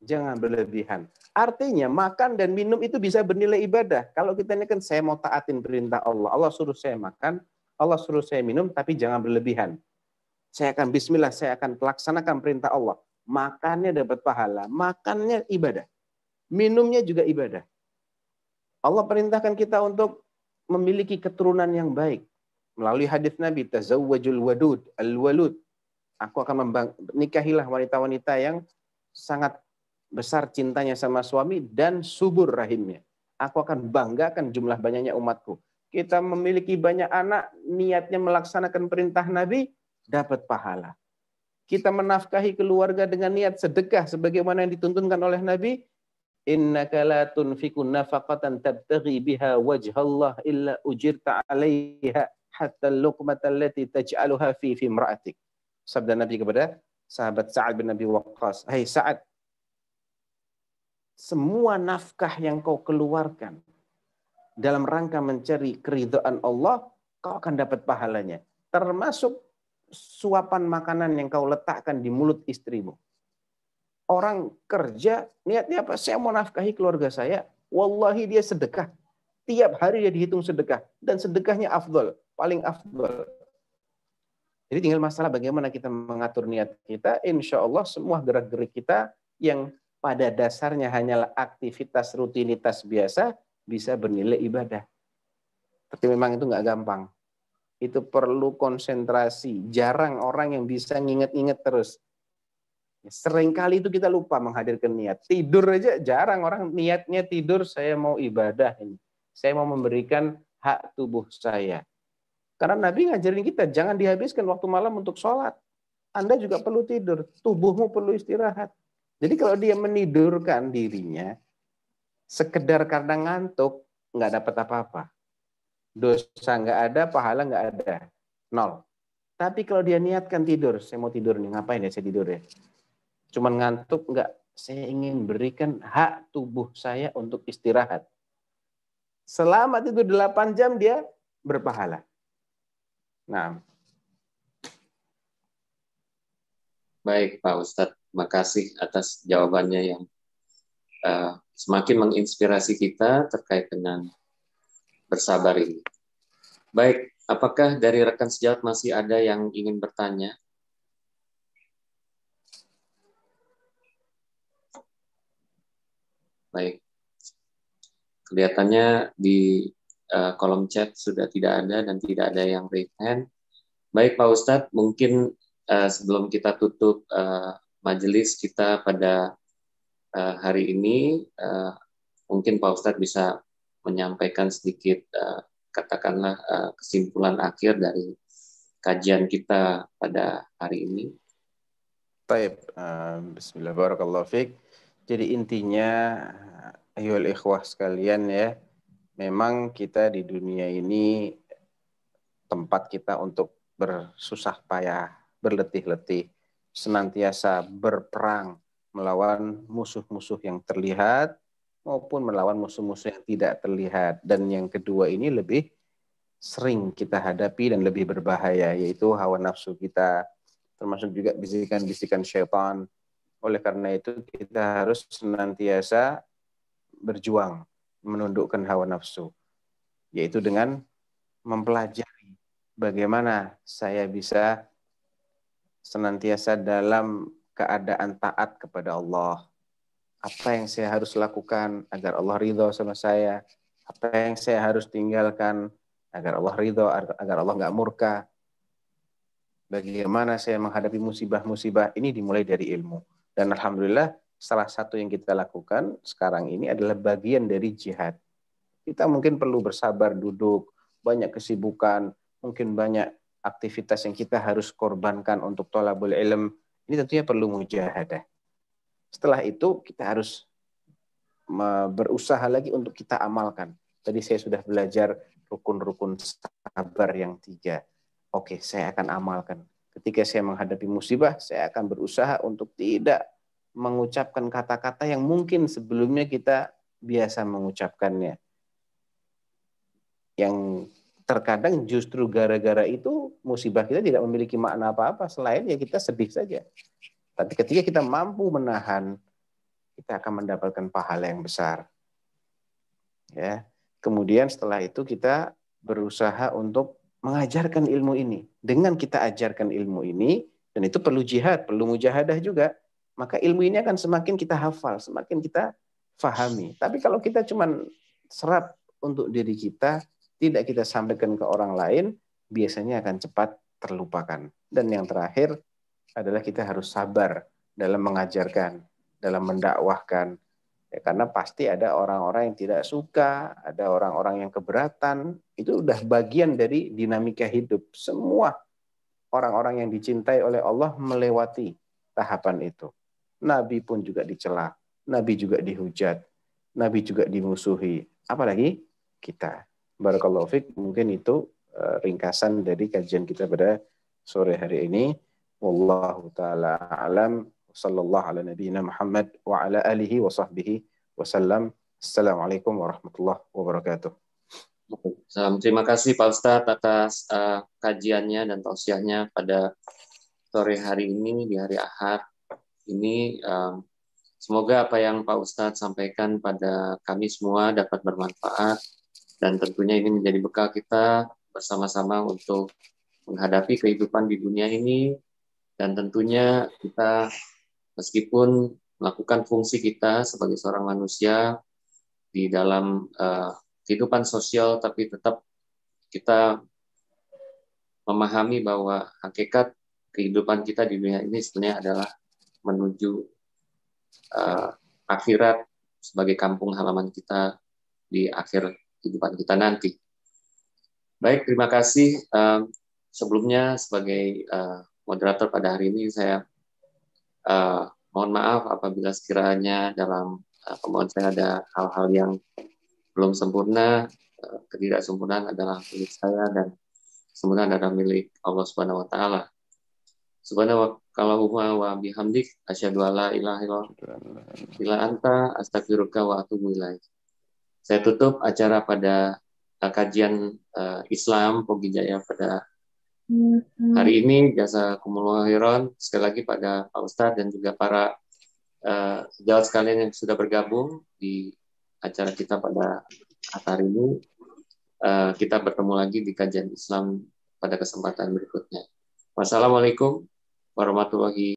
[SPEAKER 2] jangan berlebihan. Artinya makan dan minum itu bisa bernilai ibadah. Kalau kita ini kan saya mau taatin perintah Allah. Allah suruh saya makan, Allah suruh saya minum, tapi jangan berlebihan. Saya akan bismillah, saya akan laksanakan perintah Allah. Makannya dapat pahala, makannya ibadah. Minumnya juga ibadah. Allah perintahkan kita untuk memiliki keturunan yang baik. Melalui hadis Nabi, tazawwajul wadud, al-walud. Aku akan nikahilah wanita-wanita yang sangat besar cintanya sama suami dan subur rahimnya. Aku akan banggakan jumlah banyaknya umatku. Kita memiliki banyak anak, niatnya melaksanakan perintah Nabi, dapat pahala. Kita menafkahi keluarga dengan niat sedekah sebagaimana yang dituntunkan oleh Nabi, innaka la tunfikun nafaqatan tabtaghi biha wajhallah illa ujirta 'alaiha hatta luqmata allati taj'aluha fi imra'atik. Sabda Nabi kepada sahabat Sa'ad bin Abi Waqqas, "Hai Sa'ad, semua nafkah yang kau keluarkan dalam rangka mencari keridhaan Allah, kau akan dapat pahalanya. Termasuk suapan makanan yang kau letakkan di mulut istrimu. Orang kerja, niatnya apa? Saya mau nafkahi keluarga saya. Wallahi dia sedekah. Tiap hari dia dihitung sedekah. Dan sedekahnya afdol, paling afdol. Jadi tinggal masalah bagaimana kita mengatur niat kita. Insya Allah semua gerak-gerik kita yang pada dasarnya hanyalah aktivitas rutinitas biasa, bisa bernilai ibadah. Tapi memang itu nggak gampang. Itu perlu konsentrasi. Jarang orang yang bisa nginget-nginget terus. Seringkali itu kita lupa menghadirkan niat. Tidur aja jarang orang niatnya tidur, saya mau ibadah ini. Saya mau memberikan hak tubuh saya. Karena Nabi ngajarin kita, jangan dihabiskan waktu malam untuk sholat. Anda juga perlu tidur. Tubuhmu perlu istirahat. Jadi kalau dia menidurkan dirinya, sekedar karena ngantuk, nggak dapat apa-apa. Dosa nggak ada, pahala nggak ada. 0. Tapi kalau dia niatkan tidur, saya mau tidur nih, ngapain ya saya tidur ya? Cuman ngantuk, nggak. Saya ingin berikan hak tubuh saya untuk istirahat. Selama tidur 8 jam dia berpahala. Nah.
[SPEAKER 1] Baik Pak Ustadz, terima kasih atas jawabannya yang semakin menginspirasi kita terkait dengan bersabar ini. Baik, apakah dari rekan sejawat masih ada yang ingin bertanya? Baik, kelihatannya di kolom chat sudah tidak ada dan tidak ada yang raise hand. Baik Pak Ustadz, mungkin sebelum kita tutup majelis kita pada hari ini, mungkin Pak Ustadz bisa menyampaikan sedikit katakanlah kesimpulan akhir dari kajian kita pada hari ini.
[SPEAKER 2] Baik, bismillah, barakallahu fiik. Jadi intinya, ayyuhal ikhwah sekalian ya, memang kita di dunia ini tempat kita untuk bersusah payah, berletih-letih, senantiasa berperang melawan musuh-musuh yang terlihat maupun melawan musuh-musuh yang tidak terlihat. Dan yang kedua ini lebih sering kita hadapi dan lebih berbahaya, yaitu hawa nafsu kita, termasuk juga bisikan-bisikan syaitan. Oleh karena itu kita harus senantiasa berjuang menundukkan hawa nafsu, yaitu dengan mempelajari bagaimana saya bisa senantiasa dalam keadaan taat kepada Allah. Apa yang saya harus lakukan agar Allah ridho sama saya? Apa yang saya harus tinggalkan agar Allah ridho, agar Allah nggak murka? Bagaimana saya menghadapi musibah-musibah? Ini dimulai dari ilmu. Dan alhamdulillah salah satu yang kita lakukan sekarang ini adalah bagian dari jihad. Kita mungkin perlu bersabar duduk, banyak kesibukan, mungkin banyak aktivitas yang kita harus korbankan untuk thalabul ilm. Ini tentunya perlu mujahadah. Setelah itu kita harus berusaha lagi untuk kita amalkan. Tadi saya sudah belajar rukun-rukun sabar yang 3. Oke, saya akan amalkan. Ketika saya menghadapi musibah, saya akan berusaha untuk tidak mengucapkan kata-kata yang mungkin sebelumnya kita biasa mengucapkannya. Yang terkadang justru gara-gara itu musibah kita tidak memiliki makna apa-apa selain ya kita sedih saja. Tapi ketika kita mampu menahan, kita akan mendapatkan pahala yang besar. Ya. Kemudian setelah itu kita berusaha untuk mengajarkan ilmu ini. Dengan kita ajarkan ilmu ini, dan itu perlu jihad, perlu mujahadah juga, maka ilmu ini akan semakin kita hafal, semakin kita fahami. Tapi kalau kita cuma serap untuk diri kita, tidak kita sampaikan ke orang lain, biasanya akan cepat terlupakan. Dan yang terakhir adalah kita harus sabar dalam mengajarkan, dalam mendakwahkan. Ya, karena pasti ada orang-orang yang tidak suka, ada orang-orang yang keberatan. Itu udah bagian dari dinamika hidup. Semua orang-orang yang dicintai oleh Allah melewati tahapan itu. Nabi pun juga dicela, Nabi juga dihujat, Nabi juga dimusuhi. Apalagi kita. Barakallahu fiik, mungkin itu ringkasan dari kajian kita pada sore hari ini. Wallahu ta'ala alam. Sallallahu ala nabiyyina Muhammad wa ala alihi wa sahbihi wasallam. Assalamualaikum warahmatullahi wabarakatuh.
[SPEAKER 1] Terima kasih Pak Ustadz atas kajiannya dan tausiahnya pada sore hari ini, di hari Ahad ini. Semoga apa yang Pak Ustadz sampaikan pada kami semua dapat bermanfaat, dan tentunya ini menjadi bekal kita bersama-sama untuk menghadapi kehidupan di dunia ini. Dan tentunya kita meskipun melakukan fungsi kita sebagai seorang manusia di dalam kehidupan sosial, tapi tetap kita memahami bahwa hakikat kehidupan kita di dunia ini sebenarnya adalah menuju akhirat sebagai kampung halaman kita di akhir kehidupan kita nanti. Baik, terima kasih. Sebelumnya sebagai moderator pada hari ini, saya mohon maaf apabila sekiranya dalam pembawaan saya ada hal-hal yang belum sempurna. Ketidaksempurnaan adalah milik saya dan sempurna adalah milik Allah Subhanahu wa taala. Subhanallahumma wa bihamdik asyhadu alla ilaha illa anta astaghfiruka wa atubu ilaik. Saya tutup acara pada kajian Islam Pogi Jaya pada hari ini. Jazakumullahu khairan sekali lagi pada Pak Ustadz dan juga para sejawat sekalian yang sudah bergabung di acara kita pada hari ini. Kita bertemu lagi di kajian Islam pada kesempatan berikutnya. Wassalamualaikum warahmatullahi